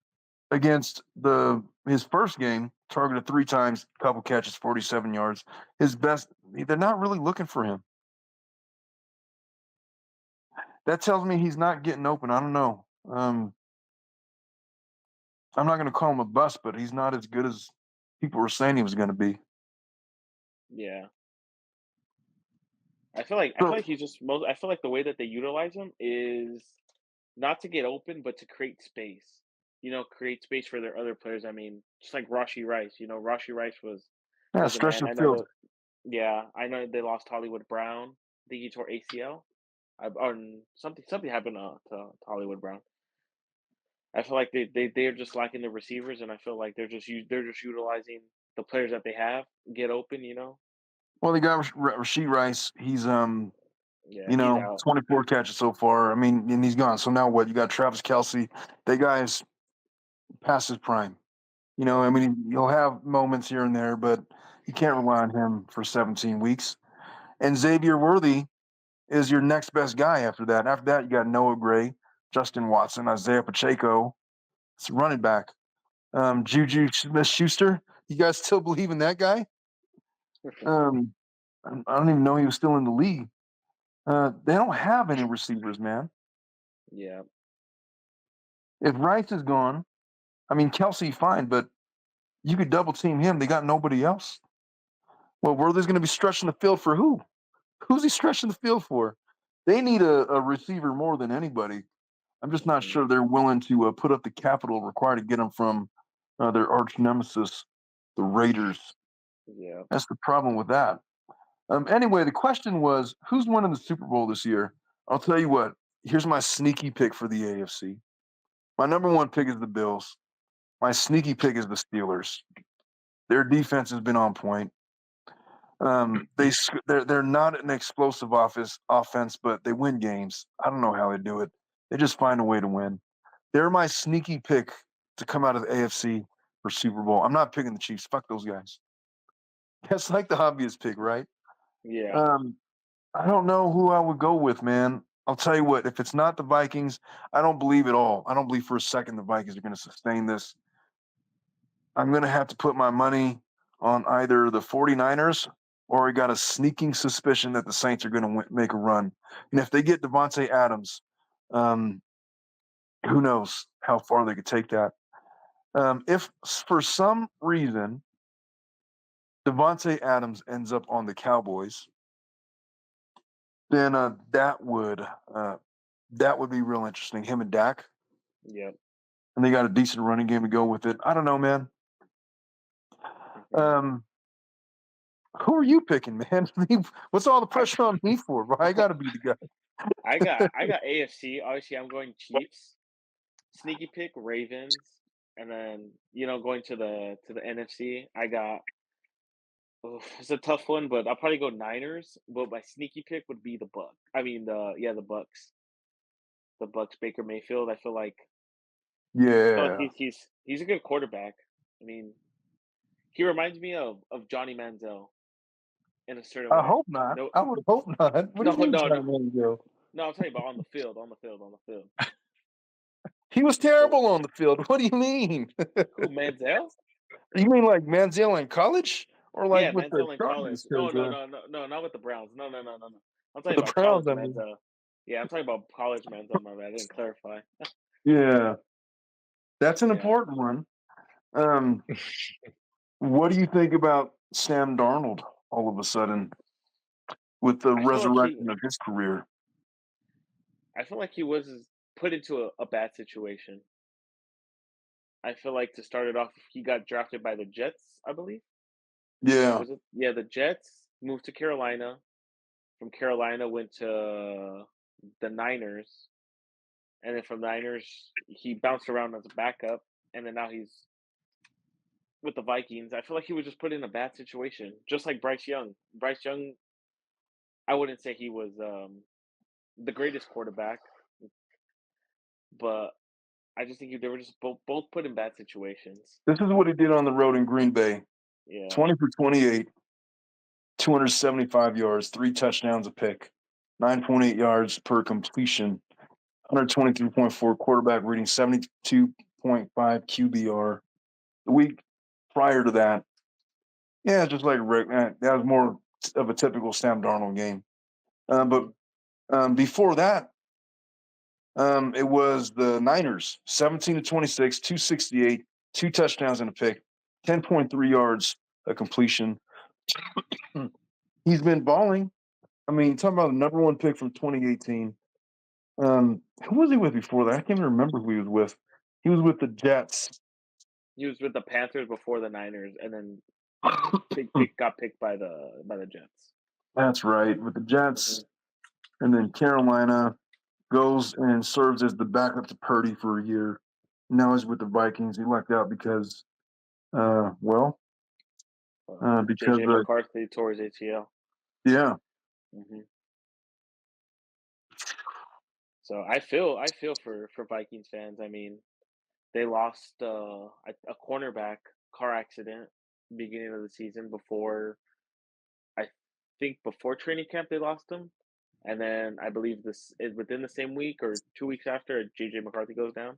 against his first game, targeted 3 times, couple catches, 47 yards. His best. They're not really looking for him. That tells me he's not getting open. I don't know. I'm not going to call him a bust, but he's not as good as people were saying he was going to be. Yeah. I feel So like he's just most. I feel like the way that they utilize him is not to get open, but to create space. Create space for their other players. I mean, just like Rashi Rice. Rashi Rice yeah, was a stretch man. the I know field. I know they lost Hollywood Brown. I think he tore ACL. Or something happened to Hollywood Brown. I feel like they're just lacking the receivers, and I feel like they're just utilizing the players that they have, get open. Well, they got Rasheed Rice. He's Yeah, he's out. 24 catches so far. I mean, and he's gone. So now what? You got Travis Kelsey. That guy is past his prime. I mean, he'll have moments here and there, but you can't rely on him for 17 weeks. And Xavier Worthy is your next best guy after that. After that, you got Noah Gray, Justin Watson, Isaiah Pacheco. It's a running back. Juju Smith-Schuster. You guys still believe in that guy? Um, I don't even know he was still in the league. They don't have any receivers, man. Yeah, If Rice is gone, I mean Kelsey, fine, but you could double team him. They got nobody else. Well, Worthy's going to be stretching the field for who? Who's he stretching the field for? They need a receiver more than anybody. I'm just not mhm, sure they're willing to put up the capital required to get him from their arch nemesis, the Raiders. yeah. That's the problem with that. Anyway, the question was, who's winning the Super Bowl this year? I'll tell you what. Here's my sneaky pick for the AFC. My number one pick is the Bills. My sneaky pick is the Steelers. Their defense has been on point. They're not an explosive offense, but they win games. I don't know how they do it. They just find a way to win. They're my sneaky pick to come out of the AFC for Super Bowl. I'm not picking the Chiefs. Fuck those guys. That's like the obvious pick, right? Yeah. Um, I don't know who I would go with, man. I'll tell you what, if it's not the Vikings, I don't believe at all. I don't believe for a second the Vikings are going to sustain this. I'm going to have to put my money on either the 49ers or I got a sneaking suspicion that the Saints are going to make a run. And if they get Devontae Adams, um, who knows how far they could take that. If for some reason Devontae Adams ends up on the Cowboys, then that would be real interesting. Him and Dak, Yep. and they got a decent running game to go with it. I don't know, man. Hmm. Um, who are you picking, man? What's all the pressure on me for? Bro? I got to be the guy. I got AFC. Obviously, I'm going Chiefs. Sneaky pick Ravens, and then going to the NFC. I got. Oof, it's a tough one, but I'll probably go Niners. But my sneaky pick would be the Buck. I mean the Bucks. The Bucks. Baker Mayfield. I feel like Yeah, he's a good quarterback. I mean, he reminds me of Johnny Manziel in a certain I way. hope not. No, I would hope not. What do no, you mean, no, no, Johnny Manziel? no. I'm talking about on the field, on the field, on the field. He was So terrible on the field. What do you mean? who Manziel? You mean like Manziel in college or like Yeah, with the Manziel in college. Chargers? No, Because no, no, no, no, not with the Browns. No, no, no, no, no. I'm talking the about Browns, college I mean, Manziel. Yeah, I'm talking about college Manziel. My bad. I didn't clarify. yeah, that's an Yeah, important one. Um, what do you think about Sam Darnold all of a sudden with the I feel like he, resurrection of his career? I feel like he was put into a bad situation. I feel like to start it off, he got drafted by the Jets, I believe. Yeah, Was it? Yeah, the Jets moved to Carolina. From Carolina, went to the Niners, and then from Niners, he bounced around as a backup, and then now he's with the Vikings. I feel like he was just put in a bad situation, just like Bryce Young. Bryce Young, I wouldn't say he was the greatest quarterback, but I just think they were just both put in bad situations. this is what he did on the road in Green Bay: Yeah. 20 for 28, 275 yards, 3 touchdowns, a pick, 9.8 yards per completion, 123.4 quarterback rating, 72.5 QBR. The week prior to that, yeah, just like Rick, that was more of a typical Sam Darnold game. But Hmm. before that, it was the Niners, 17 to 26, 268, 2 touchdowns and a pick, 10.3 yards a completion. He's been balling. I mean, talking about the number one pick from 2018. Who was he with before that? I can't even remember who he was with. He was with the Jets. He was with the Panthers before the Niners, and then got picked by the Jets. That's right, with the Jets. Hmm. And then Carolina goes and serves as the backup to Purdy for a year. Now he's with the Vikings. He lucked out because, well, because JJ McCarthy tore his ACL. yeah, Hmm. So I feel for Vikings fans. I mean, they lost a cornerback car accident beginning of the season before I think before training camp they lost him, and then I believe this is within the same week or 2 weeks after JJ McCarthy goes down.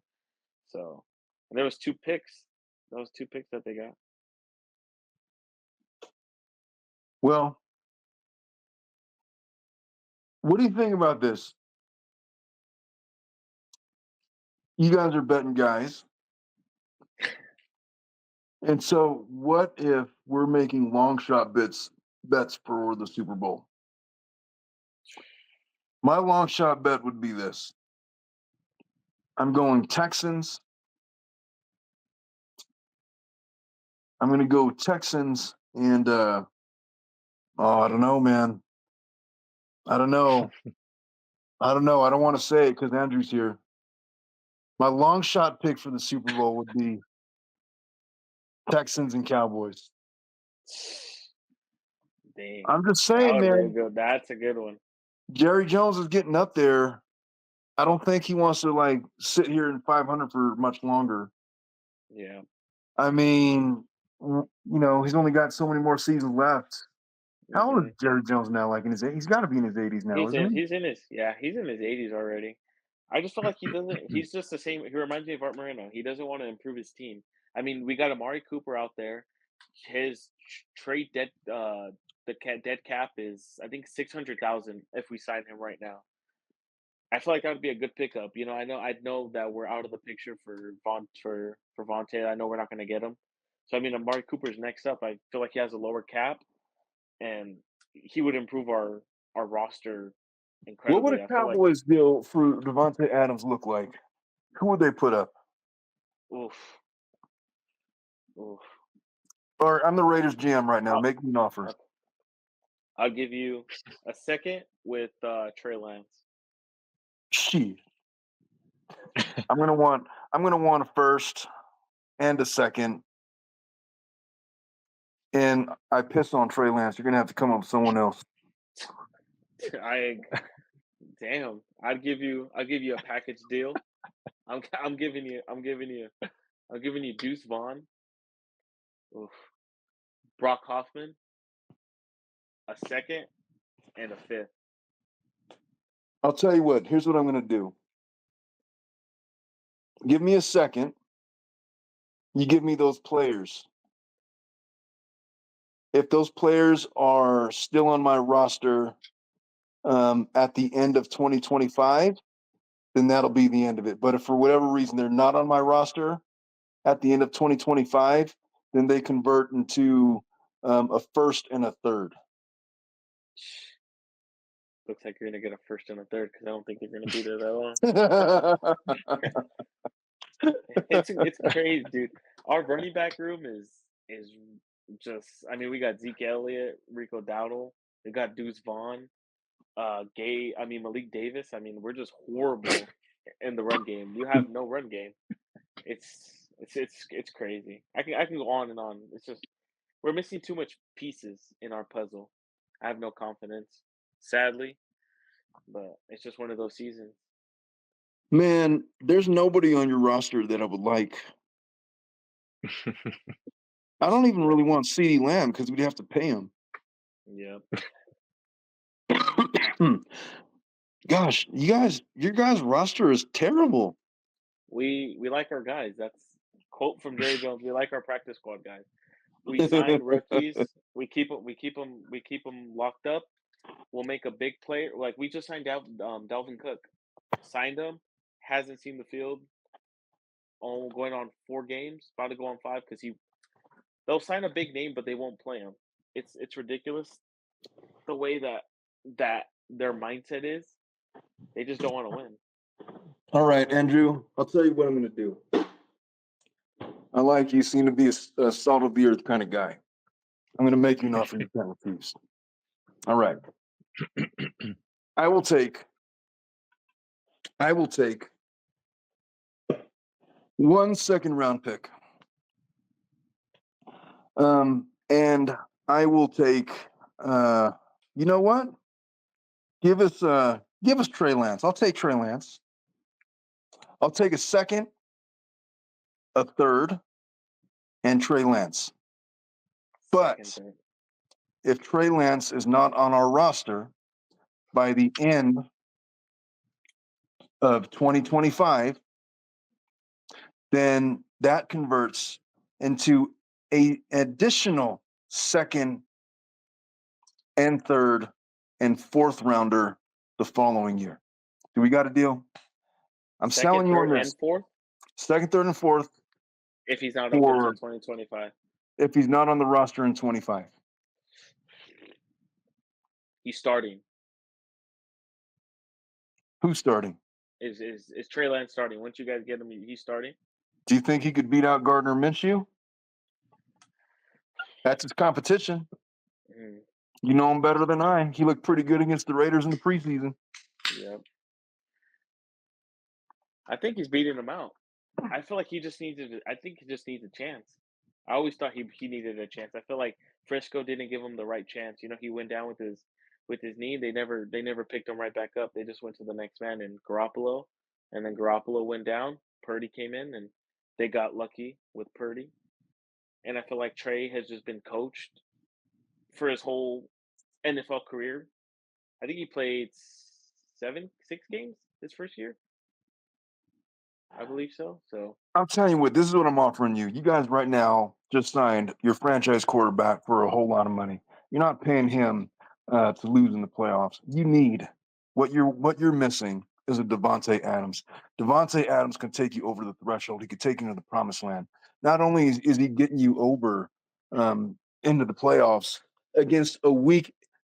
So and there was two picks. Those two picks that they got. well, what do you think about this? You guys are betting guys. And so, what if we're making long shot bets for the Super Bowl? My long shot bet would be this: I'm going Texans. I'm going to go Texans, and oh, I don't know, man. I don't know. I don't know. I don't want to say it because Andrew's here. My long shot pick for the Super Bowl would be Texans and Cowboys. Dang, I'm just that saying, would be a man. good. That's a good one. Jerry Jones is getting up there. I don't think he wants to like sit here in 500 for much longer. Yeah. I mean, he's only got so many more seasons left. How old Hmm. is Jerry Jones now? Like in his he's got to be in his 80s now, isn't he? He's in his 80s already. I just feel like he doesn't. He's just the same. He reminds me of Art Moreno. He doesn't want to improve his team. I mean, we got Amari Cooper out there. His trade dead cap is I think 600,000 if we sign him right now. I feel like that would be a good pickup. I know that we're out of the picture for Vontae. I know we're not going to get him. So I mean, Amari Cooper's next up. I feel like he has a lower cap, and he would improve our roster What would a incredibly. I feel like, Cowboys deal for Devontae Adams look like? Who would they put up? oof, oof. Or I'm the Raiders GM right now. I'll, Make me an offer. I'll I'll give you a second with Trey Lance. Shit. I'm gonna want a first and a second. And I piss on Trey Lance. You're gonna have to come up with someone else. I damn. I'll give you a package deal. I'm giving you Deuce Vaughn, oof, Brock Hoffman, a second and a fifth. I'll tell you what. Here's what I'm gonna do. Give me a second. You give me those players. If those players are still on my roster at the end of 2025, then that'll be the end of it. But if for whatever reason they're not on my roster at the end of 2025, then they convert into a first and a third. Looks like you're gonna get a first and a third because I don't think you're gonna be there that long. It's crazy, dude. Our running back room is just. I mean, we got Zeke Elliott, Rico Dowdle. We got Deuce Vaughn, Gay. I mean, Malik Davis. I mean, we're just horrible in the run game. You have no run game. It's crazy. I can go on and on. It's just we're missing too much pieces in our puzzle. I have no confidence, sadly, but it's just one of those seasons. Man, there's nobody on your roster that I would like. I don't even really want CeeDee Lamb because we'd have to pay him. Yeah. Gosh, your guys' roster is terrible. We like our guys. That's quote from Jerry Jones. We like our practice squad guys. We sign rookies. We keep them locked up. We'll make a big player. Like we just signed out Dalvin Cook. Signed him. Hasn't seen the field. Oh, going on 4 games. About to go on 5 because they'll sign a big name, but they won't play him. It's ridiculous the way that their mindset is. They just don't want to win. All right, Andrew, I'll tell you what I'm going to do. I like you. Seem to be a salt of the earth kind of guy. I'm going to make you an offer you can't refuse. All right. I will take 1 second-round pick. And I will take. You know what? Give us Trey Lance. I'll take Trey Lance. I'll take a second, a third, and Trey Lance. But Second, if Trey Lance is not on our roster by the end of 2025, then that converts into a additional second and third and fourth rounder the following year. Do we got a deal? I'm second, selling you on third, this. and fourth. Second, third, and fourth If he's not up until for 2025, if he's not on the roster in 25. he's starting. Who's starting? Is Trey Lance starting? Once you guys get him, he's starting. Do you think he could beat out Gardner Minshew? That's his competition. Mm, You know him better than I. He looked pretty good against the Raiders in the preseason. yep. I think he's beating him out. I feel like he just needed. I think he just needs a chance. I always thought he needed a chance. I feel like Frisco didn't give him the right chance. He went down with his knee. They never picked him right back up. They just went to the next man and Garoppolo, and then Garoppolo went down. Purdy came in, and they got lucky with Purdy. and I feel like Trey has just been coached for his whole NFL career. I think he played 6 games his first year. I believe so. So I'm telling you what, this is what I'm offering you. You guys right now just signed your franchise quarterback for a whole lot of money. You're not paying him to lose in the playoffs. You need what you're missing is a Devontae Adams. Devontae Adams can take you over the threshold. He could take you into the promised land. Not only is he getting you over into the playoffs against a weak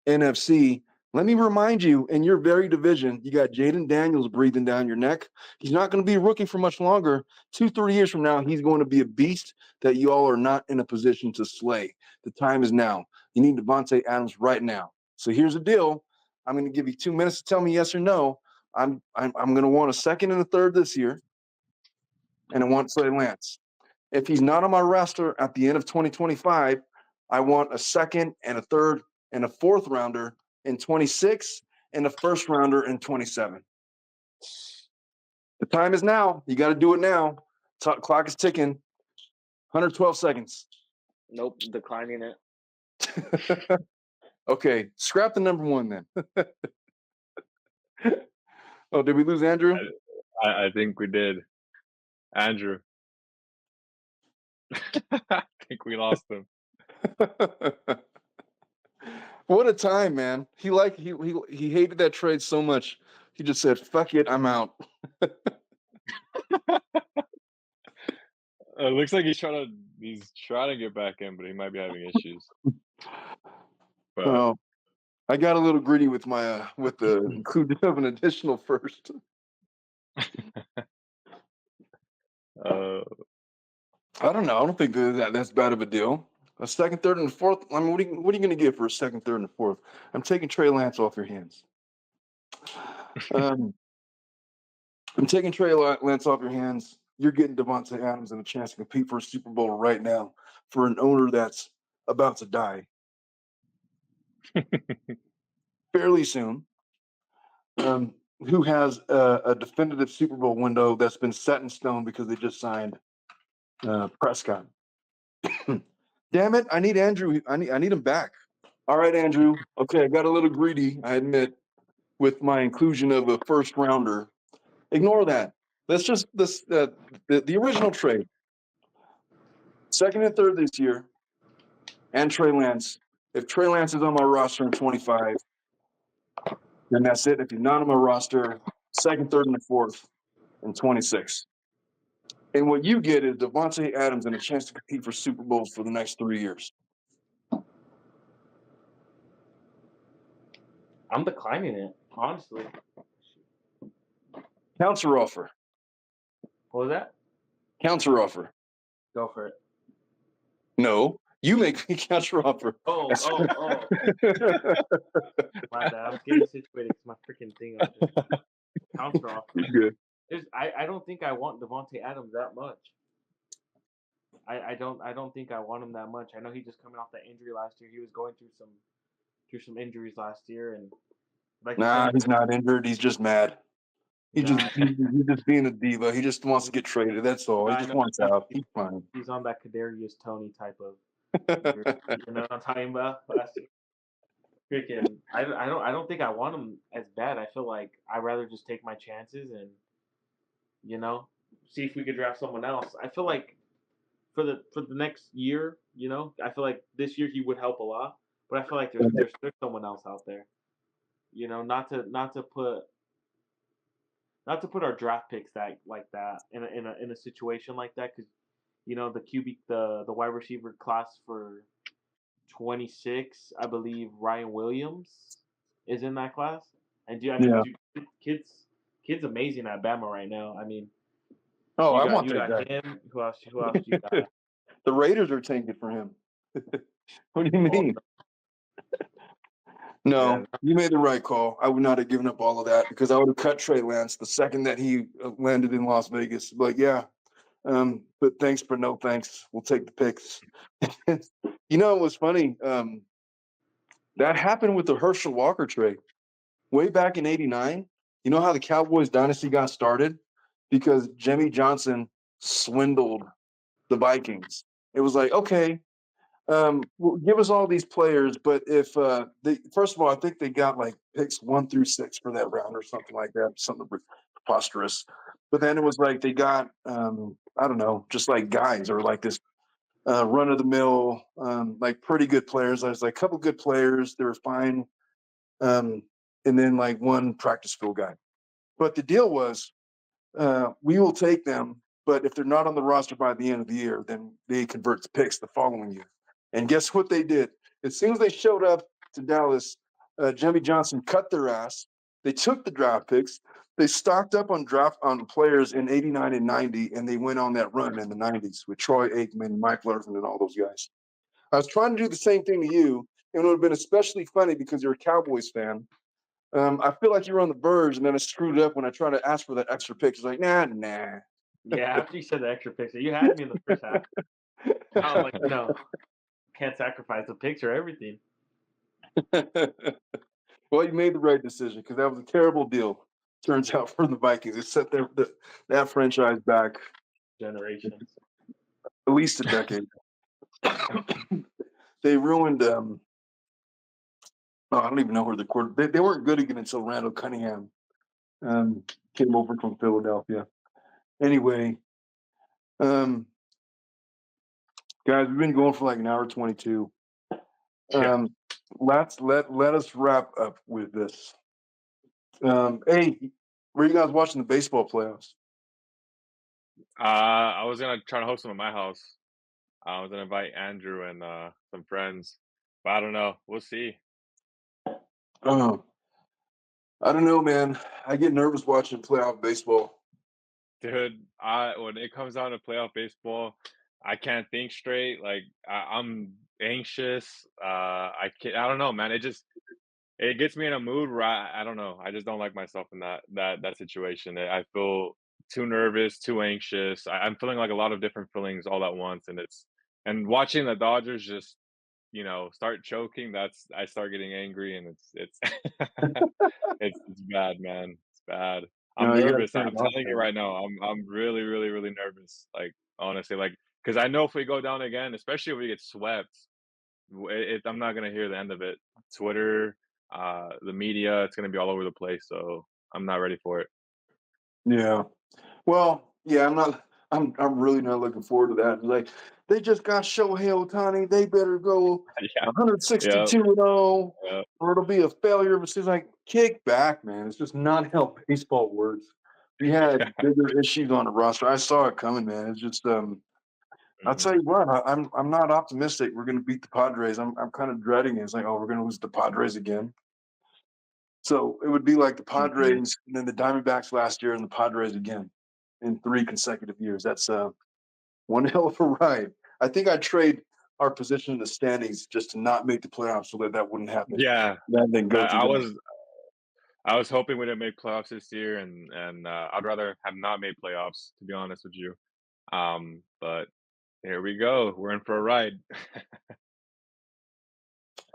NFC. Let me remind you, in your very division, you got Jaden Daniels breathing down your neck. He's not going to be a rookie for much longer. 2-3 years from now, he's going to be a beast that you all are not in a position to slay. The time is now. You need Devontae Adams right now. So here's the deal. I'm going to give you 2 minutes to tell me yes or no. I'm going to want a second and a third this year, and I want Trey Lance. If he's not on my roster at the end of 2025, I want a second and a third and a fourth rounder in 26 and a first rounder in 27. The time is now. You got to do it now. Clock is ticking. 112 seconds. nope, declining it. Okay, scrap the number one then. Oh, did we lose Andrew? I think we did. Andrew. I think we lost him. What a time, man. He hated that trade so much. He just said, "Fuck it, I'm out." It looks like he's trying to get back in, but he might be having issues. But Well, I got a little greedy with my with the inclusion of an additional first. I don't know. I don't think that's bad of a deal. A second, third, and fourth. I mean, what are you going to get for a second, third, and fourth? I'm taking Trey Lance off your hands. I'm taking Trey Lance off your hands. You're getting Devontae Adams and a chance to compete for a Super Bowl right now for an owner that's about to die fairly soon. Who has a definitive Super Bowl window that's been set in stone because they just signed Prescott. Damn it! I need Andrew. I need him back. All right, Andrew. Okay, I got a little greedy, I admit, with my inclusion of a first rounder. Ignore that. Let's just the original trade. Second and third this year, and Trey Lance. If Trey Lance is on my roster in 25, then that's it. If he's not on my roster, second, third, and the fourth in 26. And what you get is Devontae Adams and a chance to compete for Super Bowls for the next 3 years. I'm declining it, honestly. Counter offer. What was that? Counter offer. Go for it. No, you make me counter offer. Oh. My bad. I was getting situated because my freaking thing on just counter offer. Good. I don't think I want Devontae Adams that much. I don't think I want him that much. I know he just coming off that injury last year. He was going through some injuries last year, and like Nah, he's not injured. He's just mad. He's Nah. just being a diva. He just wants to get traded. That's all. He I just know. wants out. He's fine. He's on that Kadarius Toney type of. You know what I'm talking about? Freaking, I don't think I want him as bad. I feel like I'd rather just take my chances and see if we could draft someone else. I feel like for the next year, I feel like this year he would help a lot, but I feel like there's someone else out there. Not to put our draft picks like that in a situation like that, because the wide receiver class for 26, I believe Ryan Williams is in that class. And kid's amazing at Bama right now. I mean, I you want got that guy. him. Who else do you got? The Raiders are tanking for him. What do you mean? No, you made the right call. I would not have given up all of that because I would have cut Trey Lance the second that he landed in Las Vegas. But yeah, but thanks, but no thanks. We'll take the picks. It was funny. That happened with the Herschel Walker trade way back in '89. You know how the Cowboys dynasty got started? Because Jimmy Johnson swindled the Vikings It was like, okay, well, give us all these players, but if they first of all, I think they got like picks 1 through 6 for that round or something like that, something preposterous. But then it was like they got I don't know, just like guys or like this run of the mill, like pretty good players. I was like a couple good players, they were fine, um, and then like one practice school guy. But the deal was we will take them, but if they're not on the roster by the end of the year, then they convert to picks the following year. And guess what they did? As soon as they showed up to Dallas, Jimmy Johnson cut their ass. They took the draft picks. They stocked up on draft on players in '89 and '90, and they went on that run in the '90s with Troy Aikman, Mike Lervin, and all those guys. I was trying to do the same thing to you, and it would have been especially funny because you're a Cowboys fan. I feel like you were on the verge, and then I screwed up when I tried to ask for that extra pick. It's like, nah. Yeah, after you said the extra picks, you had me in the first half. I was like, can't sacrifice the picks or everything. Well, you made the right decision because that was a terrible deal. Turns out for the Vikings, it set that franchise back Generations. at least a decade. They ruined. I don't even know where the quarter. They weren't good again until Randall Cunningham came over from Philadelphia. Anyway, um, guys, we've been going for like an hour 22. Let us wrap up with this. Hey, where you guys watching the baseball playoffs? I was gonna try to host them at my house. I was gonna invite Andrew and some friends, but I don't know. We'll see. Oh, I don't know, man. I get nervous watching playoff baseball. Dude, when it comes down to playoff baseball, I can't think straight. Like I'm anxious. I don't know, man. It gets me in a mood where I don't know. I just don't like myself in that situation. I feel too nervous, too anxious. I'm feeling like a lot of different feelings all at once, and watching the Dodgers just start choking. I start getting angry, and it's it's bad, man. It's bad. I'm No, you got to nervous. turn I'm it off, telling you man. right now. I'm really, really, really nervous. Like honestly, like because I know if we go down again, especially if we get swept, I'm not gonna hear the end of it. Twitter, the media, it's gonna be all over the place. So I'm not ready for it. Yeah. Well, yeah, I'm really not looking forward to that. Like they just got Shohei Ohtani. They better go Yeah, yeah, 162 and 0, yeah. or it'll be a failure. But she's like, kick back, man. It's just not how baseball works. We had bigger issues on the roster. I saw it coming, man. It's just I'll Mhm, tell you what, I'm not optimistic we're gonna beat the Padres. I'm kind of dreading it. It's like, oh, we're gonna lose the Padres again. So it would be like the mhm. Padres and then the Diamondbacks last year and the Padres again in 3 consecutive years. That's one hell of a ride. I think I'd trade our position in the standings just to not make the playoffs so that that wouldn't happen, Yeah, rather than I, go through I that. was I was hoping we didn't make playoffs this year, and I'd rather have not made playoffs to be honest with you. But here we go. We're in for a ride.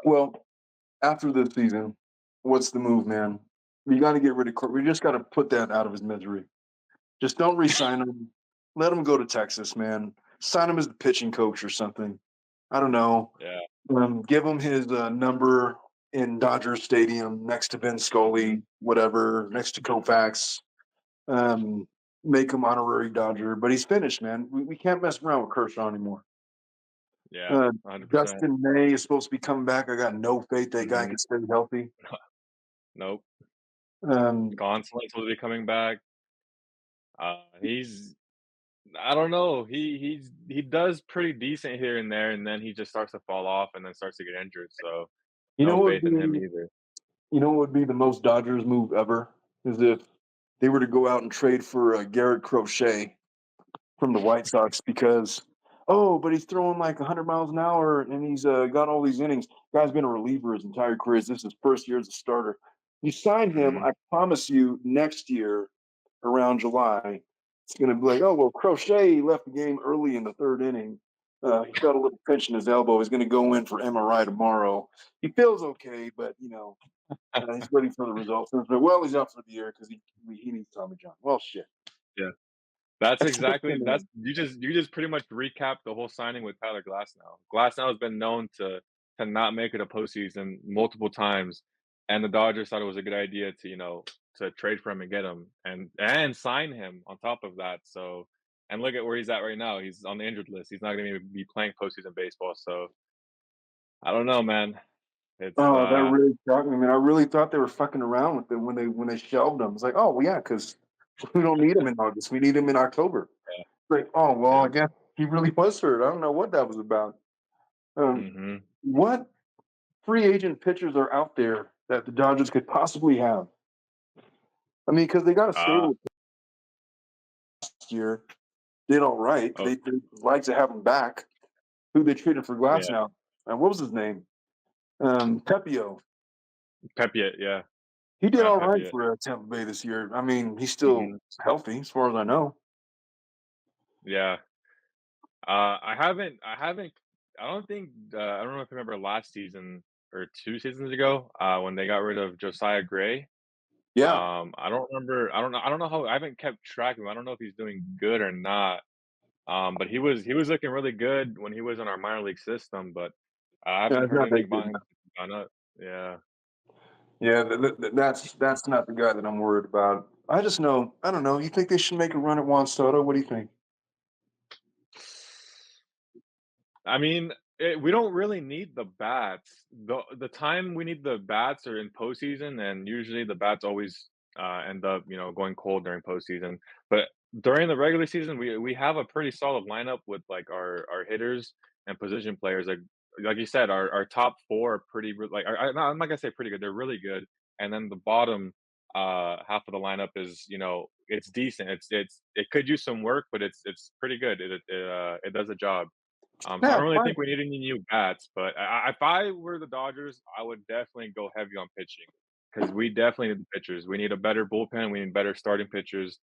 Well, after this season, what's the move, man? We got to get rid of Court. We just got to put that out of his misery. Just don't re-sign him. Let him go to Texas, man. Sign him as the pitching coach or something. I don't know. Yeah. Give him his number in Dodger Stadium next to Vin Mhm. Scully, whatever, next to Koufax. Um, make him honorary Dodger, but he's finished, man. We can't mess around with Kershaw anymore. Yeah, Uh, 100%. Dustin May is supposed to be coming back. I got no faith that guy Mhm. can stay healthy. Nope. Um, Gonsolin's will be coming back. He's I don't know. He does pretty decent here and there, and then he just starts to fall off, and then starts to get injured. So you know no what would faith in him be either. you know what would be the most Dodgers move ever is if they were to go out and trade for Garrett Crochet from the White Sox because, oh, but he's throwing like 100 miles an hour and he's got all these innings. Guy's been a reliever his entire career. This is his first year as a starter. You sign him, Mhm. I promise you, next year around July, it's going to be like, oh, well, Crochet left the game early in the third inning. He felt a little pinch in his elbow. He's going to go in for MRI tomorrow. He feels okay, but, he's ready for the results. And it's like, well, he's out for the year because he needs Tommy John. Well, shit. Yeah. That's That's exactly that's man. you just pretty much recapped the whole signing with Tyler Glasnow. Glasnow has been known to not make it a postseason multiple times, and the Dodgers thought it was a good idea to, to trade for him and get him and sign him on top of that. So, and look at where he's at right now. He's on the injured list. He's not going to be playing postseason baseball. So, I don't know, man. It's Oh, that really shocked me, man. I really thought they were fucking around with them when they shelved them. It's like, oh well, yeah, because we don't need him in August. We need him in October. Like, oh well, yeah. I guess he really was hurt. I don't know what that was about. Um, Mhm. what free agent pitchers are out there that the Dodgers could possibly have? I mean, because they got a Uh, stable last year, did all right. oh, They'd like to have him back. Who they traded for Glass yeah. now? What was his name? Pepio. Pepiot, yeah. He did Ryan all right Pepiot. for Tampa Bay this year. I mean, he's still Mhm. healthy as far as I know. Yeah. I don't think, I don't know if you remember last season or 2 seasons ago, when they got rid of Josiah Gray. Yeah, I don't know how I haven't kept track of him. I don't know if he's doing good or not. But he was looking really good when he was in our minor league system, but I yeah, haven't it's heard not anything that good. about him since he's gone up. Yeah. Yeah, that's not the guy that I'm worried about. I just know I don't know. You think they should make a run at Juan Soto? What do you think? I mean, we don't really need the bats. The time we need the bats are in postseason, and usually the bats always end up, going cold during postseason. But during the regular season, we have a pretty solid lineup with like our hitters and position players. Like you said, our top four are pretty like no, I'm not gonna say pretty good. They're really good, and then the bottom half of the lineup is it's decent. It could use some work, but it's pretty good. It does a job. So I Yeah, don't really fine. think we need any new bats, but if I were the Dodgers, I would definitely go heavy on pitching because we definitely need the pitchers. We need a better bullpen. We need better starting pitchers,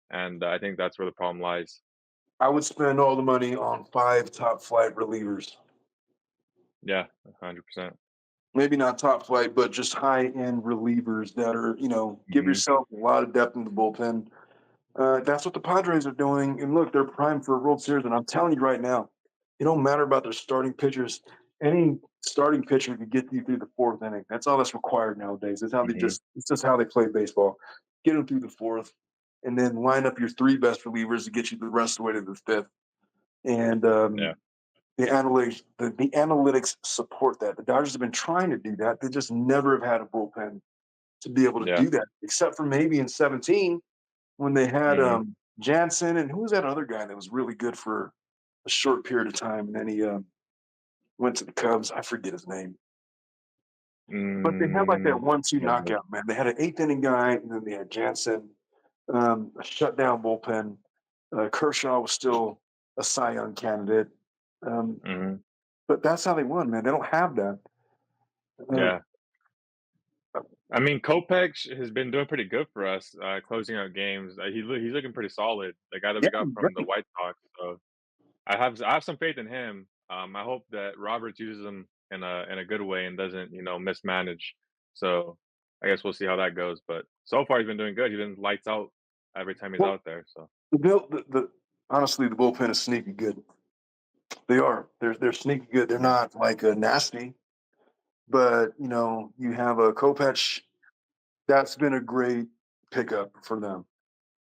and I think that's where the problem lies. I would spend all the money on 5 top flight relievers. Yeah, 100%. Maybe not top flight, but just high end relievers that are, give Mhm, yourself a lot of depth in the bullpen. That's what the Padres are doing. And look, they're primed for a World Series. And I'm telling you right now, it don't matter about their starting pitchers. Any starting pitcher can get you through the fourth inning. That's all that's required nowadays. mhm, It's just how they play baseball. Get them through the fourth, and then line up your 3 best relievers to get you the rest of the way to the fifth. And yeah, the analytics support that. The Dodgers have been trying to do that. They just never have had a bullpen to be able to yeah, do that, except for maybe in 17 when they had mhm, Jansen and who was that other guy that was really good for a short period of time, and then he went to the Cubs. I forget his name, but they had like that mm, 1-2 yeah, knockout, man. They had an eighth inning guy, and then they had Jansen, a shutdown bullpen. Kershaw was still a Cy Young candidate, um, mhm, but that's how they won, man. They don't have that. Uh, yeah. I mean, Kopech has been doing pretty good for us, closing out games. He's looking pretty solid. The guy that yeah, we got from the right. White Sox. So I have some faith in him. I hope that Roberts uses him in a good way and doesn't, mismanage. So I guess we'll see how that goes. But so far he's been doing good. He's been lights out every time he's Well, out there. So the honestly, the bullpen is sneaky good. They are. They're sneaky good. They're yeah. not like nasty, but you have a Kopech. That's been a great pickup for them.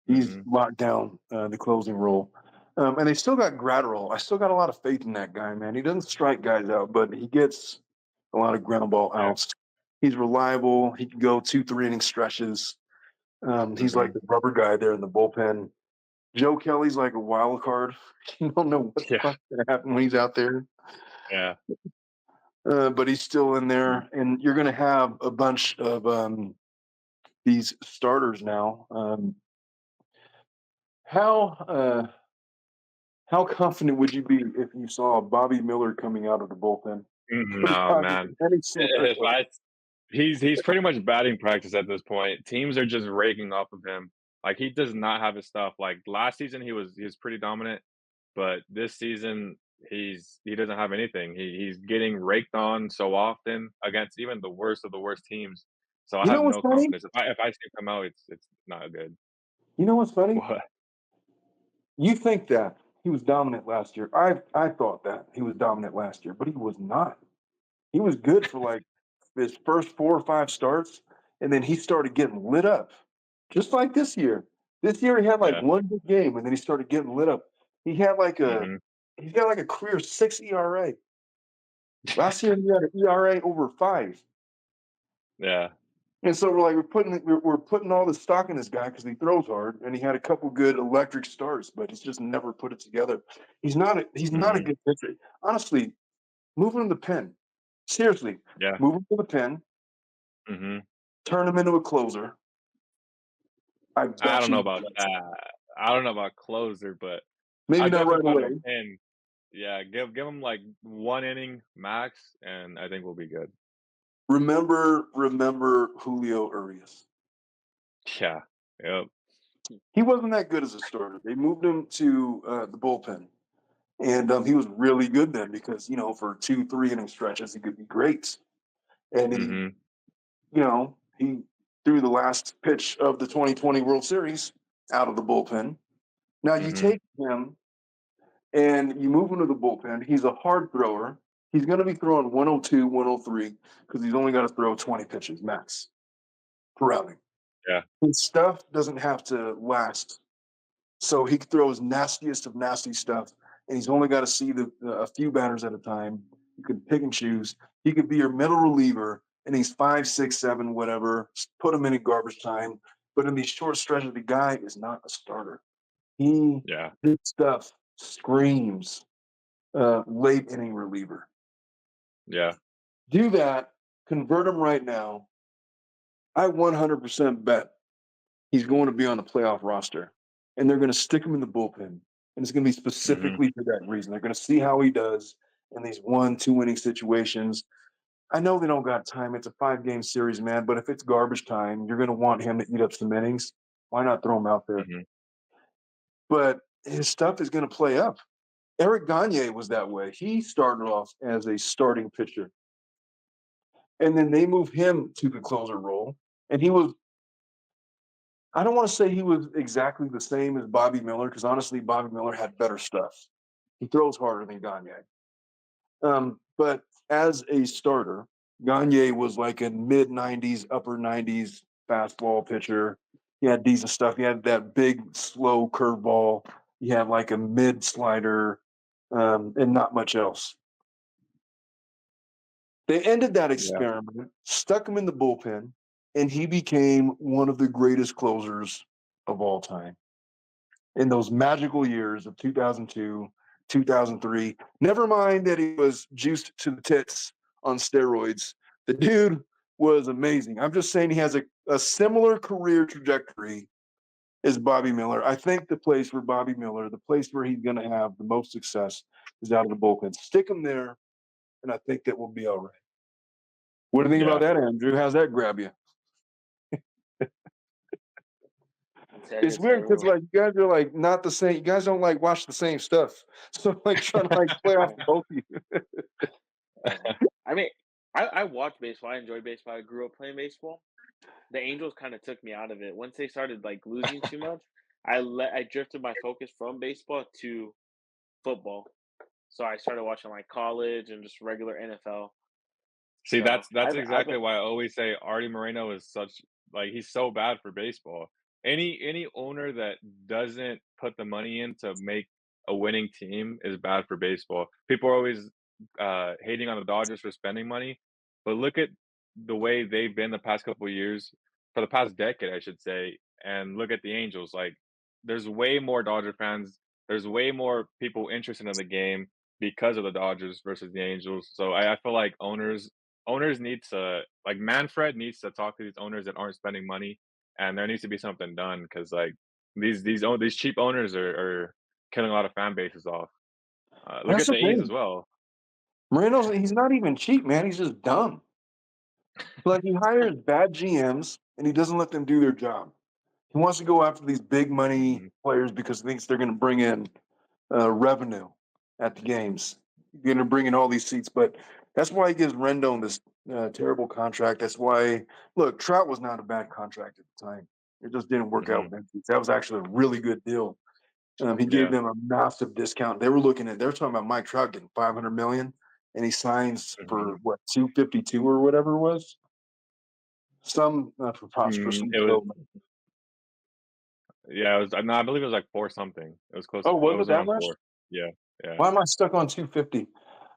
He's Hmm. locked down the closing role. And they still got Gratterall. I still got a lot of faith in that guy, man. He doesn't strike guys out, but he gets a lot of ground ball Yeah. outs. He's reliable. He can go 2, 3 inning stretches. He's Hmm. like the rubber guy there in the bullpen. Joe Kelly's like a wild card. You don't know what the Yeah. fuck's gonna happen when he's out there, Yeah. but he's still in there. And you're gonna have a bunch of these starters now. How how confident would you be if you saw Bobby Miller coming out of the bullpen for the No, Padres man. in any scenario? If I He's pretty much batting practice at this point. Teams are just raking off of him. Like he does not have his stuff. Like last season, he was pretty dominant, but this season he doesn't have anything. He's getting raked on so often against even the worst of the worst teams. So I You know have what's no funny? confidence. If I see him come out, it's not good. You know what's funny? What? You think that he was dominant last year. I thought that he was dominant last year, but he was not. He was good for like his first 4 or 5 starts, and then he started getting lit up, just like this year. This year he had like Yeah. one good game, and then he started getting lit up. He had like a Mhm. he's got like a career 6 ERA. Last year he had an ERA over 5. Yeah. And so we're like we're putting all this stock in this guy because he throws hard and he had a couple good electric starts, but he's just never put it together. He's not a Mhm. good pitcher. Honestly, move him to the pen. Seriously, Yeah. move him to the pen, Mhm. turn him into a closer. I I bet don't know you about that. I don't know about closer, but maybe I not definitely right put him in away. pen. Yeah, give him like 1 inning max, and I think we'll be good. Remember Julio Urias. Yeah. Yep. He wasn't that good as a starter. They moved him to the bullpen, and he was really good then because for 2, 3 inning stretches he could be great. And Mhm. he threw the last pitch of the 2020 World Series out of the bullpen. Now you Mhm. take him and you move him to the bullpen. He's a hard thrower. He's going to be throwing 102, 103 because he's only got to throw 20 pitches max per outing. Yeah. His stuff doesn't have to last. So he throws nastiest of nasty stuff, and he's only got to see a few batters at a time. You can pick and choose. He could be your middle reliever, and he's 5, 6, 7, whatever. Put him in garbage time. But in these short stretches, the guy is not a starter. Yeah. His stuff screams late inning reliever. Yeah. Do that, convert him right now. I 100% bet he's going to be on the playoff roster, and they're going to stick him in the bullpen, and it's going to be Mhm. specifically for that reason. They're going to see how he does in these 1, 2 inning situations. I know they don't got time. It's a 5 game series, man. But if it's garbage time, you're going to want him to eat up some innings. Why not throw him out there? Mhm. But his stuff is going to play up. Eric Gagne was that way. He started off as a starting pitcher, and then they moved him to the closer role, and he was. I don't want to say he was exactly the same as Bobby Miller because honestly, Bobby Miller had better stuff. He throws harder than Gagne. But as a starter, Gagne was like a mid 90s, upper 90s fastball pitcher. He had decent stuff. He had that big, slow curveball. He had like a mid slider, and not much else. They ended that Yeah. experiment, stuck him in the bullpen, and he became one of the greatest closers of all time in those magical years of 2002, 2003. Never mind that he was juiced to the tits on steroids. The dude was amazing. I'm just saying he has a similar career trajectory as Bobby Miller. I think the place for Bobby Miller, the place where he's going to have the most success is out of the bullpen. Stick him there, and I think that will be all right. What do you think about Yeah. that, Andrew? How's that grab you? That It's hits weird because everywhere. like you guys are like not the same. You guys don't like watch the same stuff. So I'm like trying to like play off both of you. I mean, I watch baseball. I enjoy baseball. I grew up playing baseball. The Angels kind of took me out of it once they started like losing too much. I drifted my focus from baseball to football. So I started watching like college and just regular NFL. See, So that's I've exactly been why I always say Artie Moreno is such like he's so bad for baseball. Any owner that doesn't put the money in to make a winning team is bad for baseball. People are always hating on the Dodgers for spending money, but look at the way they've been the past couple of years, for the past decade, I should say, and look at the Angels. Like, there's way more Dodger fans. There's way more people interested in the game because of the Dodgers versus the Angels. So I feel like owners need to like Manfred needs to talk to these owners that aren't spending money, and there needs to be something done because like these cheap owners are killing a lot of fan bases off. Look That's at the the A's thing. as well. Moreno's he's not even cheap, man. He's just dumb. Like he hires bad GMs and he doesn't let them do their job. He wants to go after these big money Mhm. players because he thinks they're going to bring in revenue at the games. You're going to bring in all these seats, but that's why he gives Rendon this terrible contract. That's why look, Trout was not a bad contract at the time. It just didn't work out Mhm. with them. That was actually a really good deal. He gave Yeah. them a massive discount. They were talking about Mike Trout getting 500 million, and he signs for Mhm. what 252 or whatever it was. Some preposterous. It was yeah, it was no, I believe it was like 4 something. It was close to Oh, 4 it was it was that around much? 4. Yeah, yeah. Why am I stuck on 250?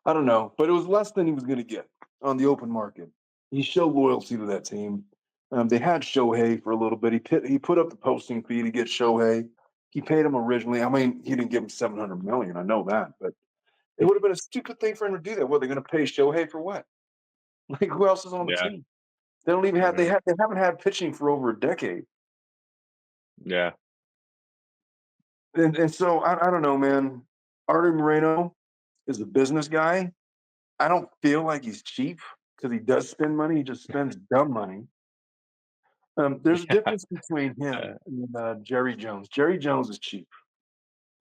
I don't know, but it was less than he was going to get on the open market. He showed loyalty to that team. They had Shohei for a little bit. He put up the posting fee to get Shohei. He paid him originally. I mean, he didn't give him 700 million. I know that, but it would have been a stupid thing for him to do that. What, they're going to pay Shohei for what? Like, who else is on the Yeah. team? They don't even have. Mhm. They haven't had pitching for over a decade. Yeah. And so I don't know, man. Artie Moreno is a business guy. I don't feel like he's cheap because he does spend money. He just spends dumb money. There's a Yeah. difference between Yeah. him and Jerry Jones. Jerry Jones is cheap,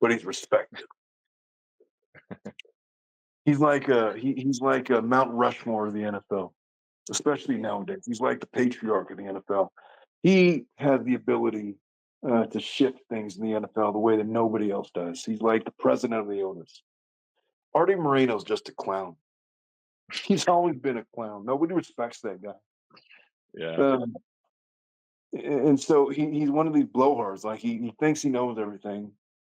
but he's respected. He's like a Mount Rushmore of the NFL, especially Yeah. nowadays. He's like the patriarch of the NFL. He has the ability to shift things in the NFL the way that nobody else does. He's like the president of the owners. Artie Moreno's just a clown. He's always been a clown. Nobody respects that guy. Yeah. Um, and so he's one of these blowhards. Like he thinks he knows everything.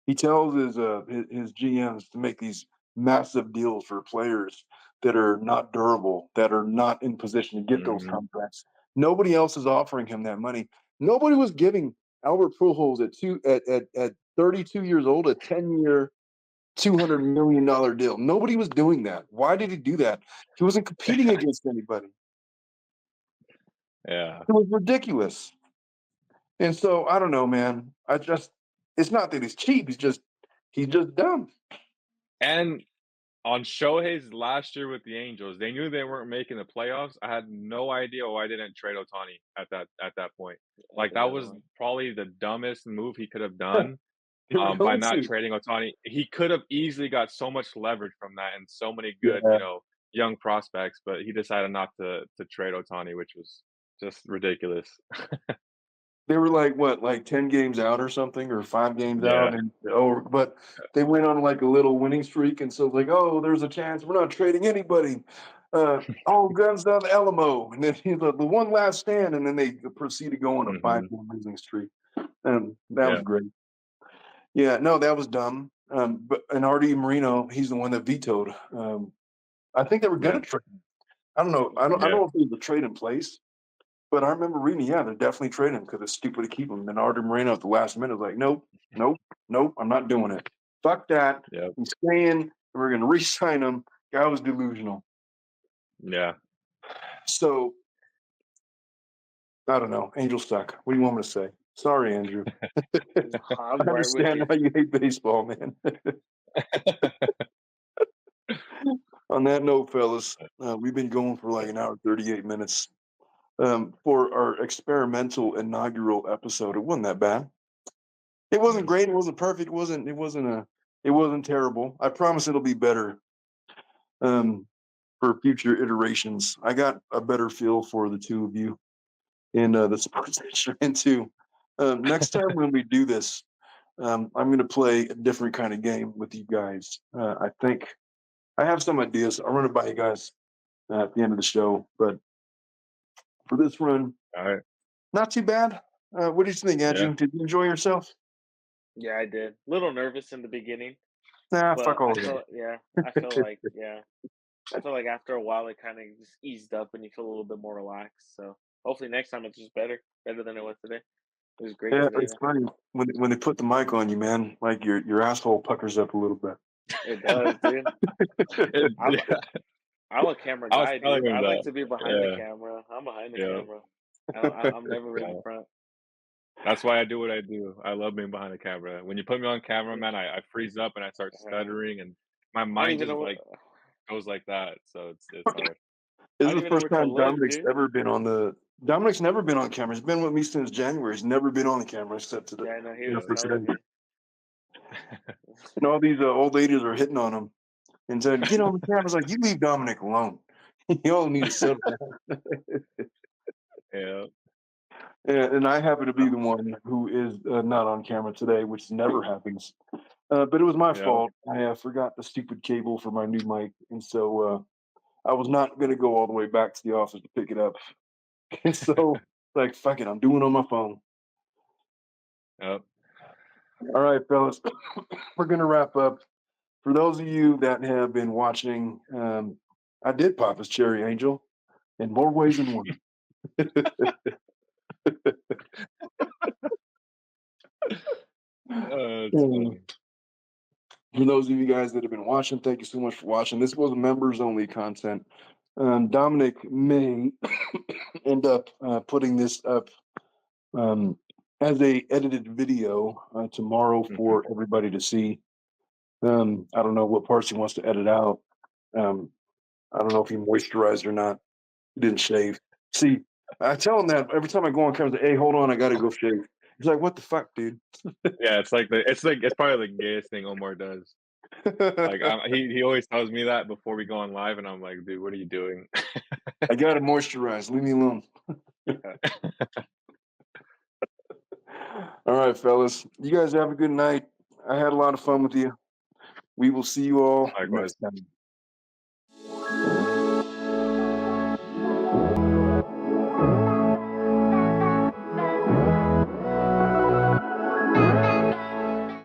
He tells his GMs to make these massive deals for players that are not durable, that are not in position to get those Mhm. contracts. Nobody else is offering him that money. Nobody was giving Albert Pujols at 32 years old a 10-year, $200 million deal. Nobody was doing that. Why did he do that? He wasn't competing against anybody. Yeah. It was ridiculous. And so I don't know, man. It's not that he's cheap. He's just dumb. And on Shohei's last year with the Angels, they knew they weren't making the playoffs. I had no idea why they didn't trade Ohtani at that point. At Like, the that was deadline. probably the dumbest move he could have done, They were by going not to. trading Ohtani. He could have easily got so much leverage from that and so many good, Yeah. young prospects, but he decided not to trade Ohtani, which was just ridiculous. They were like what, like 10 games out or something, or 5 games Yeah. out, but they went on like a little winning streak, and so like, oh, there's a chance we're not trading anybody. All guns down the Alamo, and then the one last stand, and then they proceed to go on a Mhm. 5 game losing streak, and that was Yeah. great. Yeah, no, that was dumb. But and Artie Moreno, he's the one that vetoed. I think they were Yeah. gonna trade him. I don't know. I don't Yeah. know if there was a trade in place, but I remember reading, yeah, they're definitely trading him because it's stupid to keep him. And Artie Moreno at the last minute was like, nope, nope, nope, I'm not doing it. Fuck that. Yep. He's staying. We're gonna re-sign him. Guy was delusional. Yeah. So I don't know. Angels suck. What do you want me to say? Sorry, Andrew. I I'm right with understand you. how you hate baseball, man. On that note, fellas, we've been going for like an hour 38 minutes. For our experimental inaugural episode, it wasn't that bad. It wasn't Mhm. great. It wasn't perfect. It wasn't terrible. I promise it'll be better um, for future iterations. I got a better feel for the two of you and the sports that you're into. Next time when we do this, I'm going to play a different kind of game with you guys. I think I have some ideas. I'll run it by you guys at the end of the show. But for this run, Alright. not too bad. What do you think, Yeah. Andrew? Did you enjoy yourself? Yeah, I did. Little nervous in the beginning, Nah, but fuck all I of felt yeah, I feel that. like yeah, I feel like after a while it kind of just eased up and you feel a little bit more relaxed. So hopefully next time it's just better than it was today. It was great Yeah, today it's though. funny when they put the mic on you, man. Like your asshole puckers up a little bit. It does, dude. It I'm yeah. I'm a camera I was guy, telling dude. him I like that. to be behind the Yeah. camera. I'm behind the Yeah. camera. I'm never really Yeah. front. That's why I do what I do. I love being behind the camera. When you put me on camera, Yeah. man, I freeze up and I start stuttering and my I don't mind even just, know. like, goes like that, so it's hard. I This is don't the even know first where to time look, dude. Dominic's never been on camera. He's been with me since January. He's never been on the camera except today. Yeah, I know he You know, was for Yeah. telling today. me. And all these old ladies are hitting on him and said, "Get on the camera." I was like, "You leave Dominic alone. You all need to settle down." Yeah. And I happen to be the one who is not on camera today, which never happens. But it was my Yeah. fault. I forgot the stupid cable for my new mic, and so I was not going to go all the way back to the office to pick it up. And so, like, fuck it, I'm doing it on my phone. Yep. All right, fellas, we're going to wrap up. For those of you that have been watching, I did pop his cherry angel in more ways than one. It's Um, funny. For those of you guys that have been watching, thank you so much for watching. This was members only content. Dominic may end up putting this up as a edited video tomorrow for everybody to see. I don't know what parts he wants to edit out. I don't know if he moisturized or not. He didn't shave. See, I tell him that every time I go on camera, hey, hold on, I gotta go shave. He's like, what the fuck, dude? Yeah, it's probably the gayest thing Omar does. Like he always tells me that before we go on live, and I'm like, dude, what are you doing? I gotta moisturize. Leave me alone. All right, fellas. You guys have a good night. I had a lot of fun with you. We will see you all Likewise. next time.